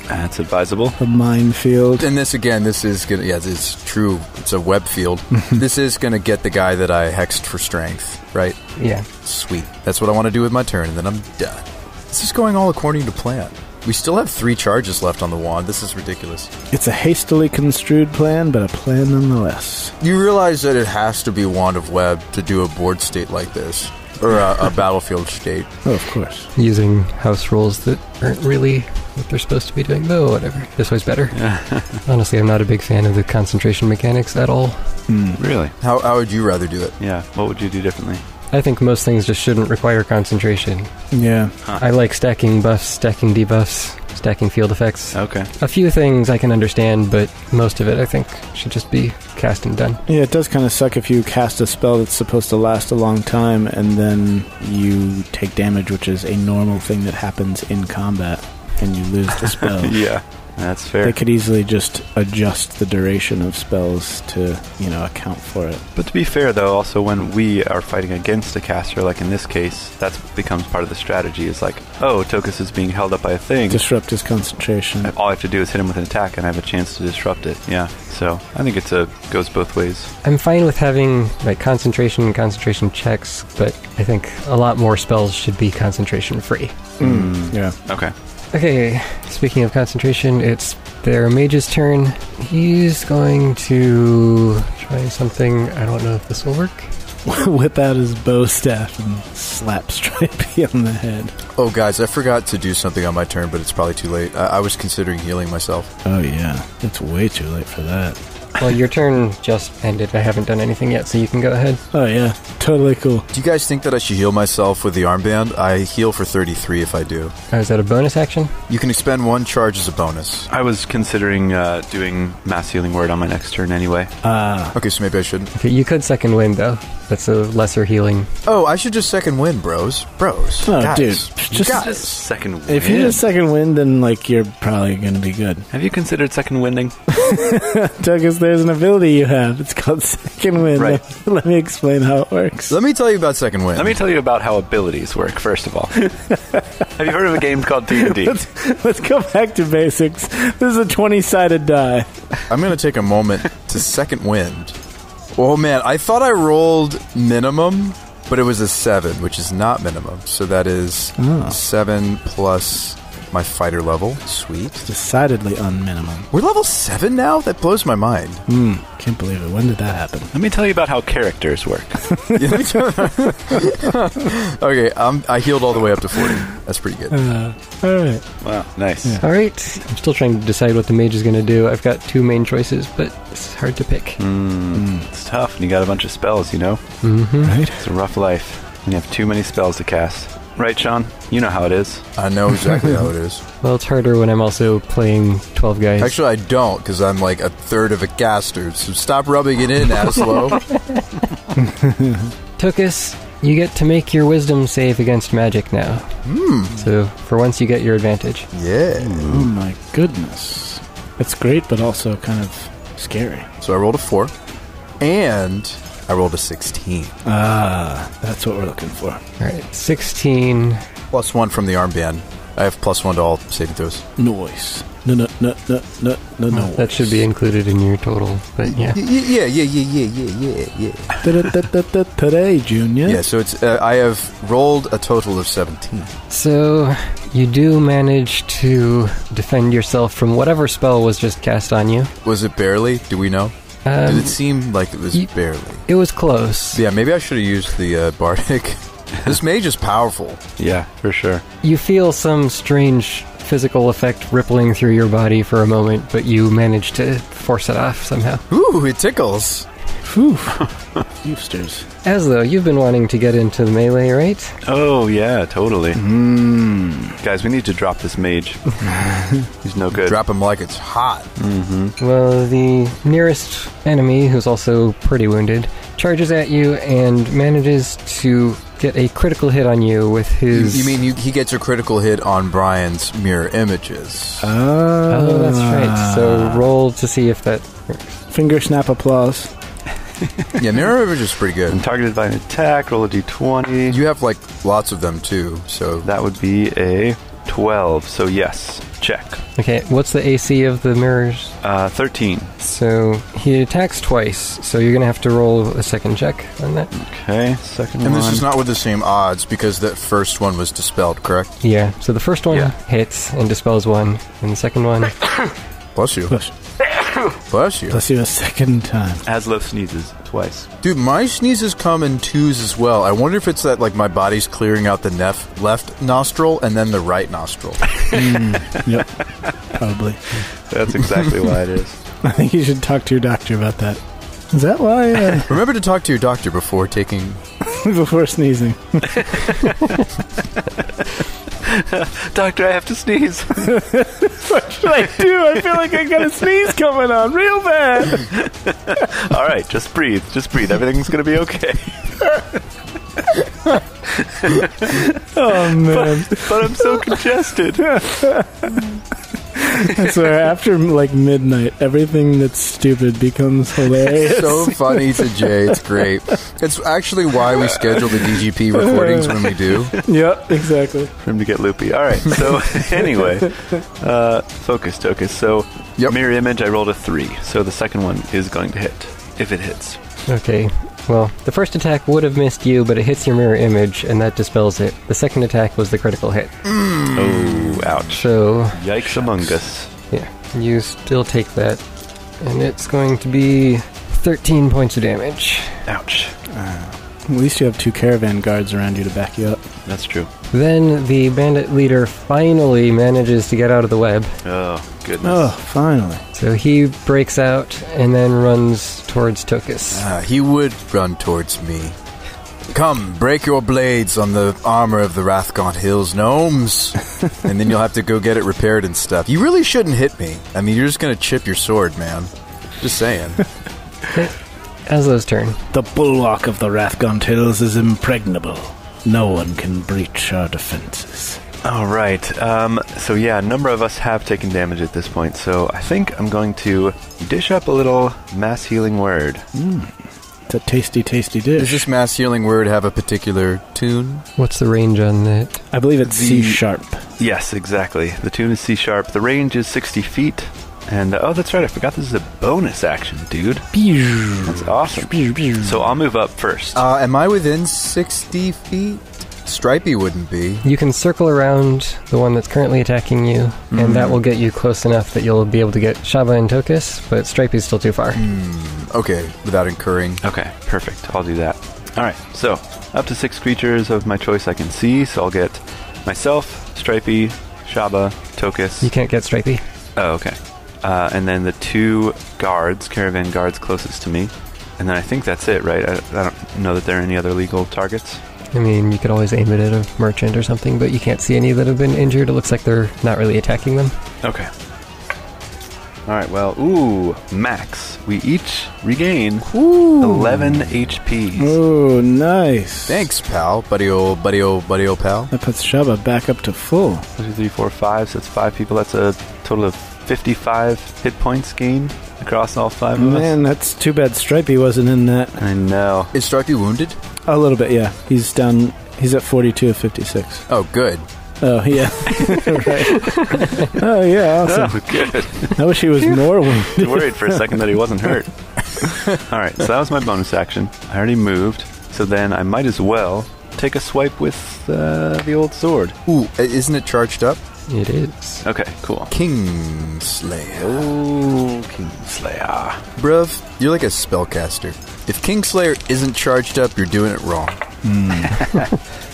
That's advisable. A minefield. And this is going to, it's true. It's a web field. This is going to get the guy that I hexed for strength, right? Yeah. Sweet. That's what I want to do with my turn, and then I'm done. This is going all according to plan. We still have 3 charges left on the wand. This is ridiculous. It's a hastily construed plan, but a plan nonetheless. You realize that it has to be Wand of Web to do a board state like this. Or a battlefield state. Oh, of course. Using house rules that aren't really what they're supposed to be doing, though, whatever. This way's better. Honestly, I'm not a big fan of the concentration mechanics at all. Really? How would you rather do it? Yeah. What would you do differently? I think most things just shouldn't require concentration. Yeah. I like stacking buffs, stacking debuffs, stacking field effects. Okay. A few things I can understand, but most of it I think should just be cast and done. Yeah, it does kind of suck if you cast a spell that's supposed to last a long time and then you take damage, which is a normal thing that happens in combat, and you lose the spell. Yeah. That's fair. They could easily just adjust the duration of spells to, account for it. But to be fair, though, also when we are fighting against a caster, like in this case, that becomes part of the strategy. It's like, oh, Tokus is being held up by a thing. Disrupt his concentration. All I have to do is hit him with an attack, and I have a chance to disrupt it. Yeah. So I think goes both ways. I'm fine with having concentration and concentration checks, but I think a lot more spells should be concentration free. Yeah. Okay. Okay, speaking of concentration, it's their mage's turn. He's going to try something. I don't know if this will work. Whip out his bow staff and slap Stripey on the head. Oh, guys, I forgot to do something on my turn, but it's probably too late. I was considering healing myself. Oh, yeah. It's way too late for that. Well, your turn just ended. I haven't done anything yet, so you can go ahead. Oh, yeah. Totally cool. Do you guys think that I should heal myself with the armband? I heal for 33 if I do. Oh, is that a bonus action? You can expend 1 charge as a bonus. I was considering doing Mass Healing Word on my next turn anyway. Okay, so maybe I shouldn't. Okay, you could second wind, though. That's a lesser healing. Oh, I should just second wind, bros. Bros. Oh, guys. dude. Just second wind. If you just second wind, then, you're probably going to be good. Have you considered second winding? Douglas, there's an ability you have. It's called second wind. Right. Let me explain how it works. Let me tell you about second wind. Let me tell you about how abilities work, first of all. Have you heard of a game called D&D? Let's go back to basics. This is a 20-sided die. I'm going to take a moment to second wind. Oh, man, I thought I rolled minimum, but it was a 7, which is not minimum. So that is 7 plus my fighter level. Sweet. Decidedly unminimum. We're level 7 now? That blows my mind. Can't believe it. When did that happen? Let me tell you about how characters work. Okay, I healed all the way up to 40. That's pretty good. All right. Wow, nice. Yeah. All right. I'm still trying to decide what the mage is going to do. I've got 2 main choices, but it's hard to pick. It's tough, and you got a bunch of spells, Mm-hmm. Right? It's a rough life, and you have too many spells to cast. Right, Sean? You know how it is. I know exactly how it is. Well, it's harder when I'm also playing 12 guys. Actually, I don't, because I'm like a third of a caster. So stop rubbing it in, Aslo. Tokus, you get to make your wisdom save against magic now. So, for once, you get your advantage. Yeah. Oh, my goodness. That's great, but also kind of scary. So I rolled a 4, and I rolled a 16. That's what we're looking for. All right, 16. Plus 1 from the armband. I have plus 1 to all saving throws. Noise. No. That should be included in your total, but yeah. Yeah. Today, Junior. Yeah, so it's I have rolled a total of 17. So, you do manage to defend yourself from whatever spell was just cast on you. Was it barely? Do we know? Did it seem like it was barely? It was close. Yeah, maybe I should have used the Bardic. This mage is powerful. Yeah, for sure. You feel some strange physical effect rippling through your body for a moment, but you manage to force it off somehow. Ooh, it tickles. Whew. Yoosters. Aslo, you've been wanting to get into the melee, right? Oh, yeah, totally. Guys, we need to drop this mage. He's no good. Drop him like it's hot. Well, the nearest enemy, who's also pretty wounded, charges at you and manages to get a critical hit on you with his... You mean he gets a critical hit on Brian's mirror images? Oh, that's right. So roll to see if that... Finger snap applause. Yeah, mirror image is pretty good. And targeted by an attack, roll a d20. You have, lots of them, too, so... That would be a 12, so yes. Check. Okay, what's the AC of the mirrors? 13. So he attacks twice, so you're going to have to roll a second check on that. Okay, second And one. this is not with the same odds because that first one was dispelled, correct? Yeah, so the first one hits and dispels one, and the second one... Bless you. Push. Bless you. Bless you a second time. Aslo sneezes twice. Dude, my sneezes come in twos as well. I wonder if it's that, like, my body's clearing out the left nostril and then the right nostril. Yep, probably. That's exactly why it is. I think you should talk to your doctor about that. Is that why? Remember to talk to your doctor before taking... Before sneezing. Doctor, I have to sneeze. What should I do? I feel like I got a sneeze coming on real bad. All right, just breathe. Just breathe. Everything's going to be okay. Oh, man. But I'm so congested. I swear, after like midnight, everything that's stupid becomes hilarious. So funny to Jay. It's great. It's actually why we schedule the DGP recordings when we do. Yep, exactly. For him to get loopy. All right, so anyway, focus, Tokus. So mirror image, I rolled a 3. So the second one is going to hit, if it hits. Okay, well, the first attack would have missed you, but it hits your mirror image, and that dispels it. The second attack was the critical hit. Oh, ouch. So... Yikes among us. Yeah, you still take that, and it's going to be 13 points of damage. Ouch. At least you have 2 caravan guards around you to back you up. That's true. Then the bandit leader finally manages to get out of the web. Oh, goodness. Oh, finally. So he breaks out and then runs towards Tokus. He would run towards me. Come, break your blades on the armor of the Rathgaunt Hills gnomes, and then you'll have to go get it repaired and stuff. You really shouldn't hit me. I mean, you're just going to chip your sword, man. Just saying. Aslo's turn. The bulwark of the Rathgaunt Hills is impregnable. No one can breach our defenses. All right. So yeah, a number of us have taken damage at this point, so I think I'm going to dish up a little mass healing word. It's a tasty, tasty dish. Does this mass healing word have a particular tune? What's the range on that? I believe it's C-sharp. Yes, exactly. The tune is C-sharp. The range is 60 feet. And, oh, that's right. I forgot this is a bonus action, dude. That's awesome. So I'll move up first. Am I within 60 feet? Stripey wouldn't be. You can circle around the one that's currently attacking you, and that will get you close enough that you'll be able to get Shaba and Tokus, but Stripey's still too far. Okay, without incurring. Okay, perfect. I'll do that. All right, so up to 6 creatures of my choice I can see, so I'll get myself, Stripey, Shaba, Tokus. You can't get Stripey. Oh, okay. And then the 2 guards, caravan guards closest to me. And then I think that's it, right? I don't know that there are any other legal targets. I mean, you could always aim it at a merchant or something, but you can't see any that have been injured. It looks like they're not really attacking them. Okay. All right, well, max. We each regain 11 HP. Ooh, nice. Thanks, pal. Buddy old pal. That puts Shaba back up to full. 1, 2, 3, 4, 5, so that's 5 people. That's a total of 55 hit points gained across all 5 of us. Man, that's too bad Stripey wasn't in that. I know. Is Stripey wounded? A little bit, yeah. He's down. He's at 42 of 56. Oh, good. Oh, yeah. Right. Oh, yeah, awesome. Oh, good. I wish he was more wounded. Worried for a second that he wasn't hurt. All right, so that was my bonus action. I already moved, so then I might as well take a swipe with the old sword. Ooh, isn't it charged up? It is. Okay, cool. Kingslayer. Oh, Kingslayer. Bruv, you're like a spellcaster. If Kingslayer isn't charged up, you're doing it wrong.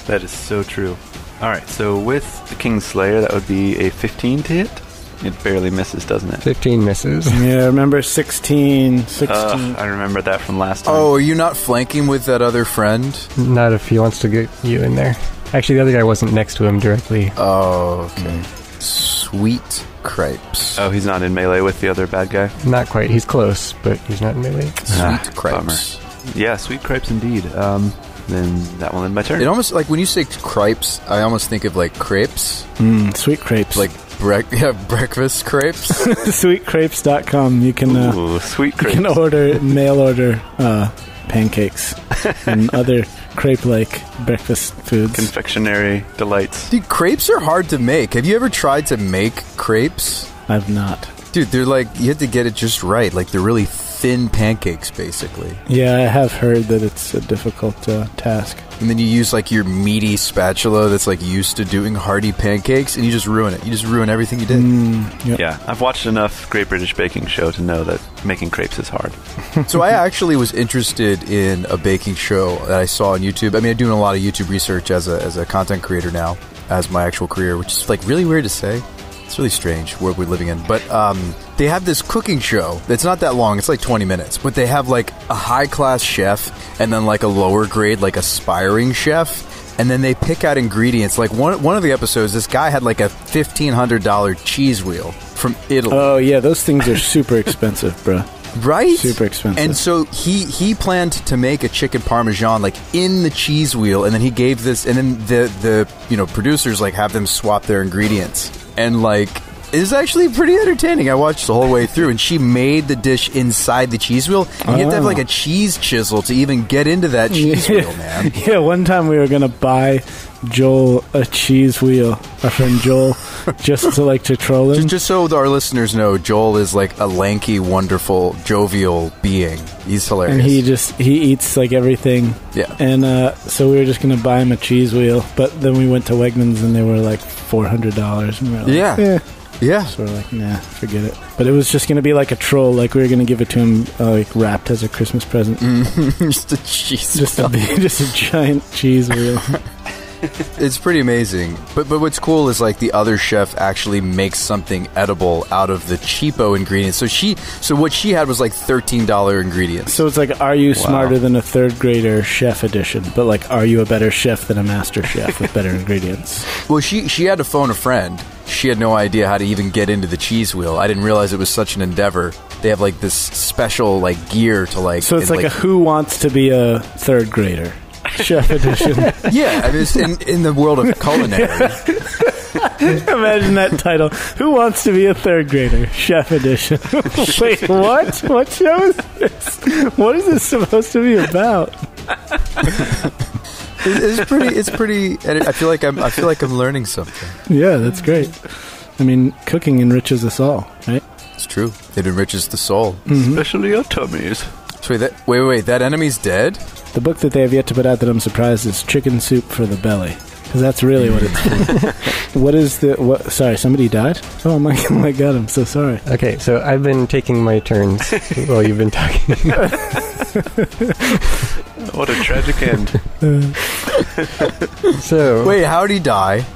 That is so true. All right, so with the Kingslayer, that would be a 15 to hit. It barely misses, doesn't it? 15 misses. Yeah, remember 16. I remember that from last time. Oh, are you not flanking with that other friend? Not if he wants to get you in there. Actually, the other guy wasn't next to him directly. Oh, okay. Sweet cripes. Oh, he's not in melee with the other bad guy? Not quite. He's close, but he's not in melee. Sweet cripes. Bummer. Yeah, sweet cripes indeed. Then that will end my turn. It almost, like, when you say cripes, I almost think of, like, crepes. Sweet crepes. Like, breakfast crepes. Sweetcrepes.com. You can, Ooh, sweet crepes. you can mail order pancakes and other crepe-like breakfast foods. Confectionery delights. Dude, crepes are hard to make. Have you ever tried to make crepes? I've not. Dude, they're like, you have to get it just right. Like, they're really thin pancakes, basically. Yeah, I have heard that it's a difficult task. And then you use, like, your meaty spatula that's, like, used to doing hearty pancakes, and you just ruin it. You just ruin everything you did. Yep. Yeah, I've watched enough Great British Baking Show to know that making crepes is hard. So I actually was interested in a baking show that I saw on YouTube. I mean, I'm doing a lot of YouTube research as a content creator now, as my actual career, which is, like, really weird to say. It's really strange world we're living in. But they have this cooking show that's not that long. It's like 20 minutes. But they have like a high-class chef and then like a lower grade, like aspiring chef. And then they pick out ingredients. Like one of the episodes, this guy had like a $1,500 cheese wheel from Italy. Oh, yeah, those things are super expensive, bro. Right? Super expensive. And so he planned to make a chicken parmesan like in the cheese wheel, and then he gave this, and then the producers like have them swap their ingredients. And, like, it's actually pretty entertaining. I watched the whole way through, and she made the dish inside the cheese wheel. And you have to have, like, a cheese chisel to even get into that cheese wheel, man. Yeah, one time we were going to buy Joel a cheese wheel, our friend Joel, just to troll him. Just so our listeners know, Joel is, like, a lanky, wonderful, jovial being. He's hilarious. And he eats, like, everything. Yeah. And so we were just going to buy him a cheese wheel, but then we went to Wegmans, and they were, like, $400. And we were like, yeah. Yeah. So we're like, nah, forget it. But it was just going to be like a troll. Like, we were going to give it to him, like, wrapped as a Christmas present. Just a cheese wheel. Just a giant cheese wheel. It's pretty amazing. But what's cool is, like, the other chef actually makes something edible out of the cheapo ingredients. So what she had was, like, $13 ingredients. So it's like, are you smarter than a third grader chef edition? But, like, are you a better chef than a master chef with better ingredients? Well, she had to phone a friend. She had no idea how to even get into the cheese wheel. I didn't realize it was such an endeavor. They have, like, this special, like, gear to, like... So it's like a Who Wants to Be a Third Grader chef edition. Yeah, I mean, it's in the world of culinary. Imagine that title. Who Wants to Be a Third Grader chef edition. Wait, what? What show is this? What is this supposed to be about? It's pretty. I feel like I'm learning something. Yeah, that's great. I mean, cooking enriches us all, right? It's true. It enriches the soul, Especially your tummies. So wait. That enemy's dead? The book that they have yet to put out that I'm surprised is Chicken Soup for the Belly. Because that's really what it's for. What is the... What? Sorry, somebody died? Oh my god, I'm so sorry. Okay, so I've been taking my turns while you've been talking. What a tragic end. So... Wait, how'd he die?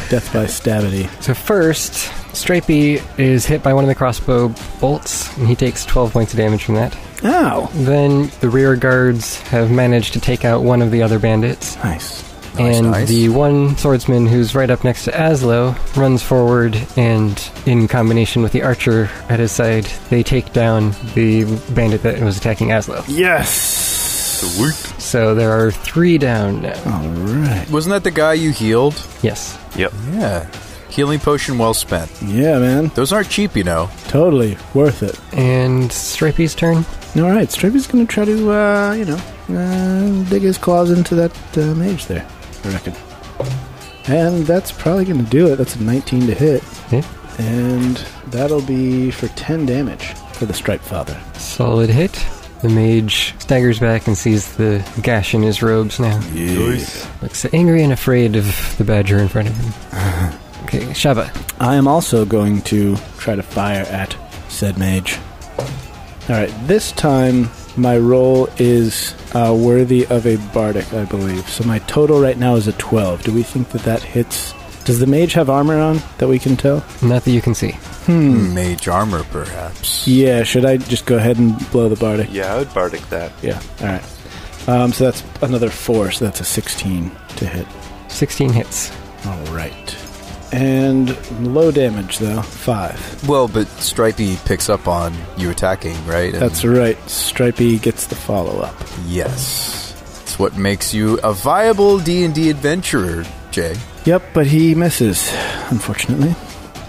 Death by Stabity. So first, Stripey is hit by one of the crossbow bolts, and he takes 12 points of damage from that. Ow! Then the rear guards have managed to take out one of the other bandits. Nice. And Nice. the one swordsman who's right up next to Aslo runs forward, and in combination with the archer at his side, they take down the bandit that was attacking Aslo. Yes! So there are 3 down now. Alright. Wasn't that the guy you healed? Yes. Yep. Yeah. Healing potion well spent. Yeah, man. Those aren't cheap, you know. Totally worth it. And Stripey's turn. Alright, Stripey's gonna try to, dig his claws into that mage there, I reckon. And that's probably gonna do it. That's a 19 to hit. Yeah. And that'll be for 10 damage for the Stripe Father. Solid hit. The mage staggers back and sees the gash in his robes now. Yes. Looks angry and afraid of the badger in front of him. Okay, Shaba. I am also going to try to fire at said mage. Alright, this time my roll is worthy of a bardic, I believe. So my total right now is a 12. Do we think that hits? Does the mage have armor on that we can tell? Not that you can see. Mage armor, perhaps. Yeah, should I just go ahead and blow the bardic? Yeah, I would bardic that. Yeah, alright. So that's another 4, so that's a 16 to hit. 16 hits. Alright. And low damage, though. 5. Well, but Stripey picks up on you attacking, right? And That's right. Stripey gets the follow-up. yes. It's what makes you a viable D&D adventurer, Jay. Yep, but he misses, unfortunately,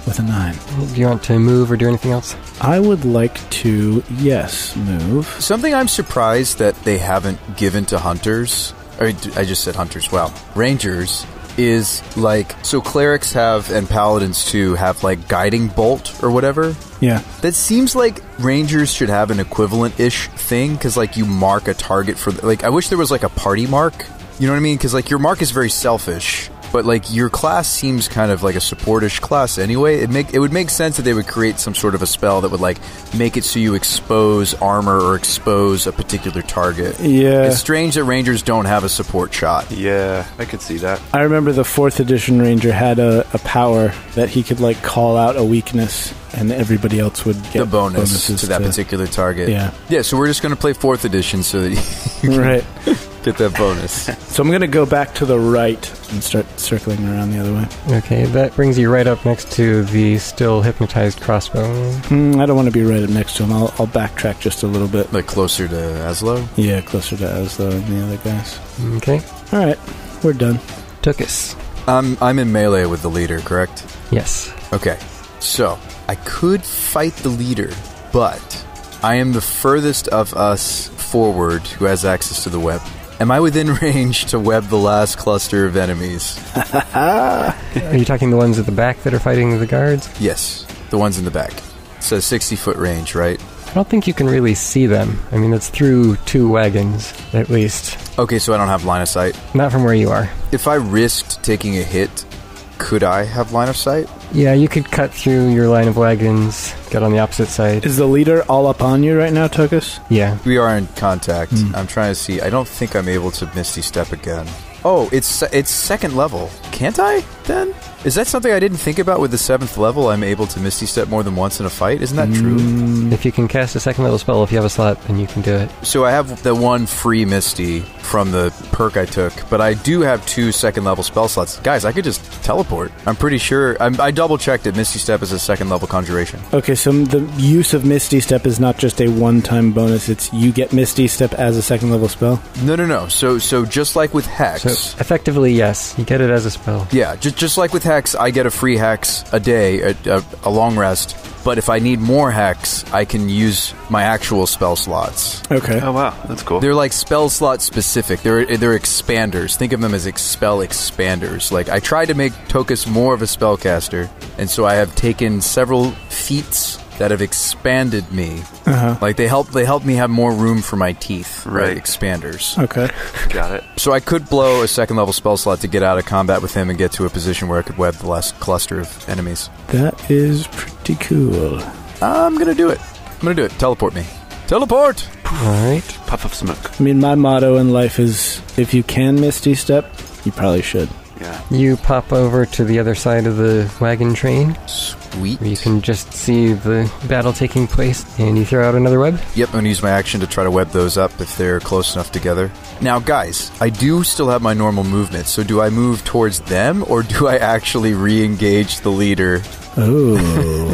with a 9. Do you want to move or do anything else? I would like to, yes, move. Something I'm surprised that they haven't given to hunters I just said hunters. Wow. Rangers is like, so clerics have, and paladins too, have like guiding bolt or whatever. Yeah. That seems like rangers should have an equivalent-ish thing, because like you mark a target for, like, I wish there was like a party mark. You know what I mean? Because like your mark is very selfish, but like your class seems kind of like a supportish class anyway. It would make sense that they would create some sort of a spell that would like make it so you expose armor or expose a particular target. Yeah. It's strange that rangers don't have a support shot. Yeah, I could see that. I remember the 4th edition ranger had a power that he could like call out a weakness, and everybody else would get the bonus bonuses to that particular target. Yeah. So we're just going to play 4th edition so that you can Right. get that bonus. So I'm going to go back to the right and start circling around the other way. Okay, that brings you right up next to the still hypnotized crossbow. I don't want to be right up next to him. I'll backtrack just a little bit. Like closer to Aslo? Yeah, closer to Aslo and the other guys. Okay. All right, we're done. Tukus. I'm in melee with the leader, correct? Yes. Okay. So, I could fight the leader, but I am the furthest of us forward who has access to the web. Am I within range to web the last cluster of enemies? Are you talking the ones at the back that are fighting the guards? Yes, the ones in the back. So 60-foot range, right? I don't think you can really see them. I mean, it's through 2 wagons, at least. Okay, so I don't have line of sight. Not from where you are. If I risked taking a hit, could I have line of sight? Yeah, you could cut through your line of wagons, get on the opposite side. Is the leader all up on you right now, Tukus? Yeah. We are in contact. I'm trying to see. I don't think I'm able to Misty Step again. Oh, it's second level. Can't I, then? Is that something I didn't think about with the 7th level? I'm able to Misty Step more than once in a fight? Isn't that true? If you can cast a 2nd level spell, if you have a slot, then you can do it. So I have the one free Misty from the perk I took, but I do have 2 2nd level spell slots. Guys, I could just teleport. I'm pretty sure. I double-checked it. Misty Step is a 2nd level conjuration. Okay, so the use of Misty Step is not just a one-time bonus. It's you get Misty Step as a 2nd level spell? No. So just like with Hex... So, effectively, yes. You get it as a spell. Yeah, just like with Hex, I get a free Hex a day, a long rest. But if I need more Hex, I can use my actual spell slots. Okay. Oh, wow. That's cool. They're like spell slot specific. They're expanders. Think of them as spell expanders. Like, I tried to make Tokus more of a spellcaster, and so I have taken several feats that have expanded me. Like, they help me have more room for my teeth. Right. Expanders. Okay. Got it. So I could blow a 2nd level spell slot to get out of combat with him and get to a position where I could web the last cluster of enemies. That is pretty cool. I'm gonna do it. Teleport me. Teleport! Alright. Puff of smoke. I mean, my motto in life is, if you can Misty Step, you probably should. Yeah. You pop over to the other side of the wagon train, Sweet. where you can just see the battle taking place, and you throw out another web. Yep, I'm going to use my action to try to web those up if they're close enough together. Now, guys, I do still have my normal movement, so do I move towards them, or do I actually re-engage the leader? Oh.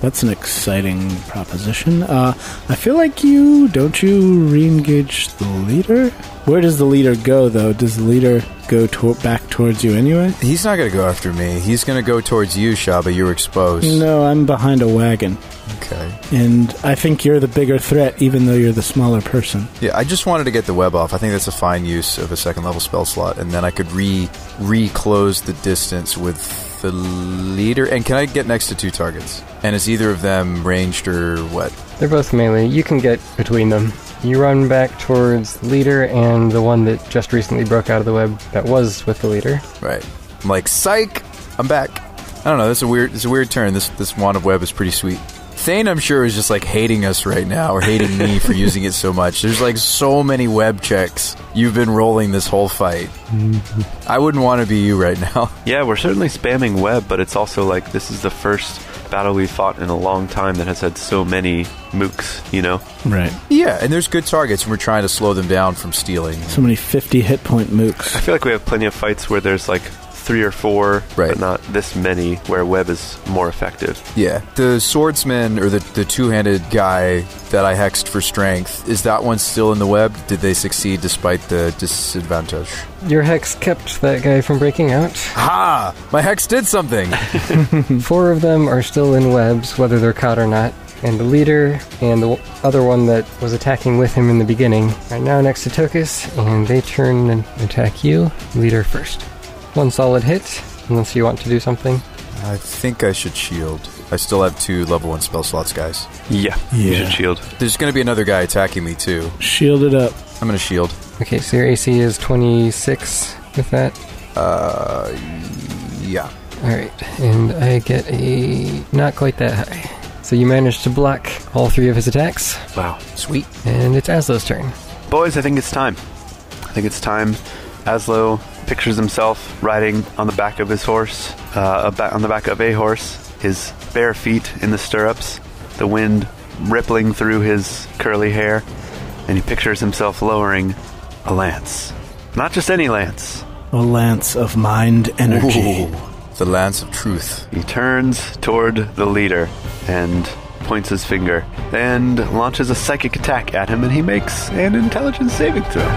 That's an exciting proposition. I feel like don't you re-engage the leader? Where does the leader go, though? Does the leader go back towards you anyway? He's not going to go after me. He's going to go towards you, Shaba. You're exposed. No, I'm behind a wagon. Okay. And I think you're the bigger threat, even though you're the smaller person. Yeah, I just wanted to get the web off. I think that's a fine use of a 2nd level spell slot, and then I could re-close the distance with the leader. And can I get next to 2 targets? And is either of them ranged or what? They're both melee. You can get between them. You run back towards the leader and the one that just recently broke out of the web that was with the leader. Right. I'm like, psych! I'm back. I don't know, it's a weird turn. This wand of web is pretty sweet. Thane, I'm sure, is just like hating us right now, or hating me for using it so much. There's like so many web checks you've been rolling this whole fight. I wouldn't want to be you right now. Yeah, we're certainly spamming web, but it's also like this is the first battle we've fought in a long time that has had so many mooks, you know? Right. Yeah, and there's good targets, and we're trying to slow them down from stealing. So many 50 hit point mooks. I feel like we have plenty of fights where there's like 3 or 4, right, but not this many, where web is more effective. Yeah. The swordsman, or the two-handed guy that I hexed for strength, is that one still in the web? Did they succeed despite the disadvantage? Your hex kept that guy from breaking out. Ha! My hex did something! 4 of them are still in webs, whether they're caught or not. And the leader and the other one that was attacking with him in the beginning are now next to Tokus, and they turn and attack you. Leader first. One solid hit, unless you want to do something. I think I should shield. I still have 2 level 1 spell slots, guys. Yeah, you should shield. There's going to be another guy attacking me, too. Shield it up. I'm going to shield. Okay, so your AC is 26 with that? Yeah. Alright, and I get a... not quite that high. So you managed to block all 3 of his attacks. Wow. Sweet. And it's Aslo's turn. Boys, I think it's time. Aslo pictures himself riding on the back of his horse, on the back of a horse, his bare feet in the stirrups, the wind rippling through his curly hair, and he pictures himself lowering a lance. Not just any lance. A lance of mind energy. Ooh, the lance of truth. He turns toward the leader and points his finger and launches a psychic attack at him, and he makes an intelligence saving throw.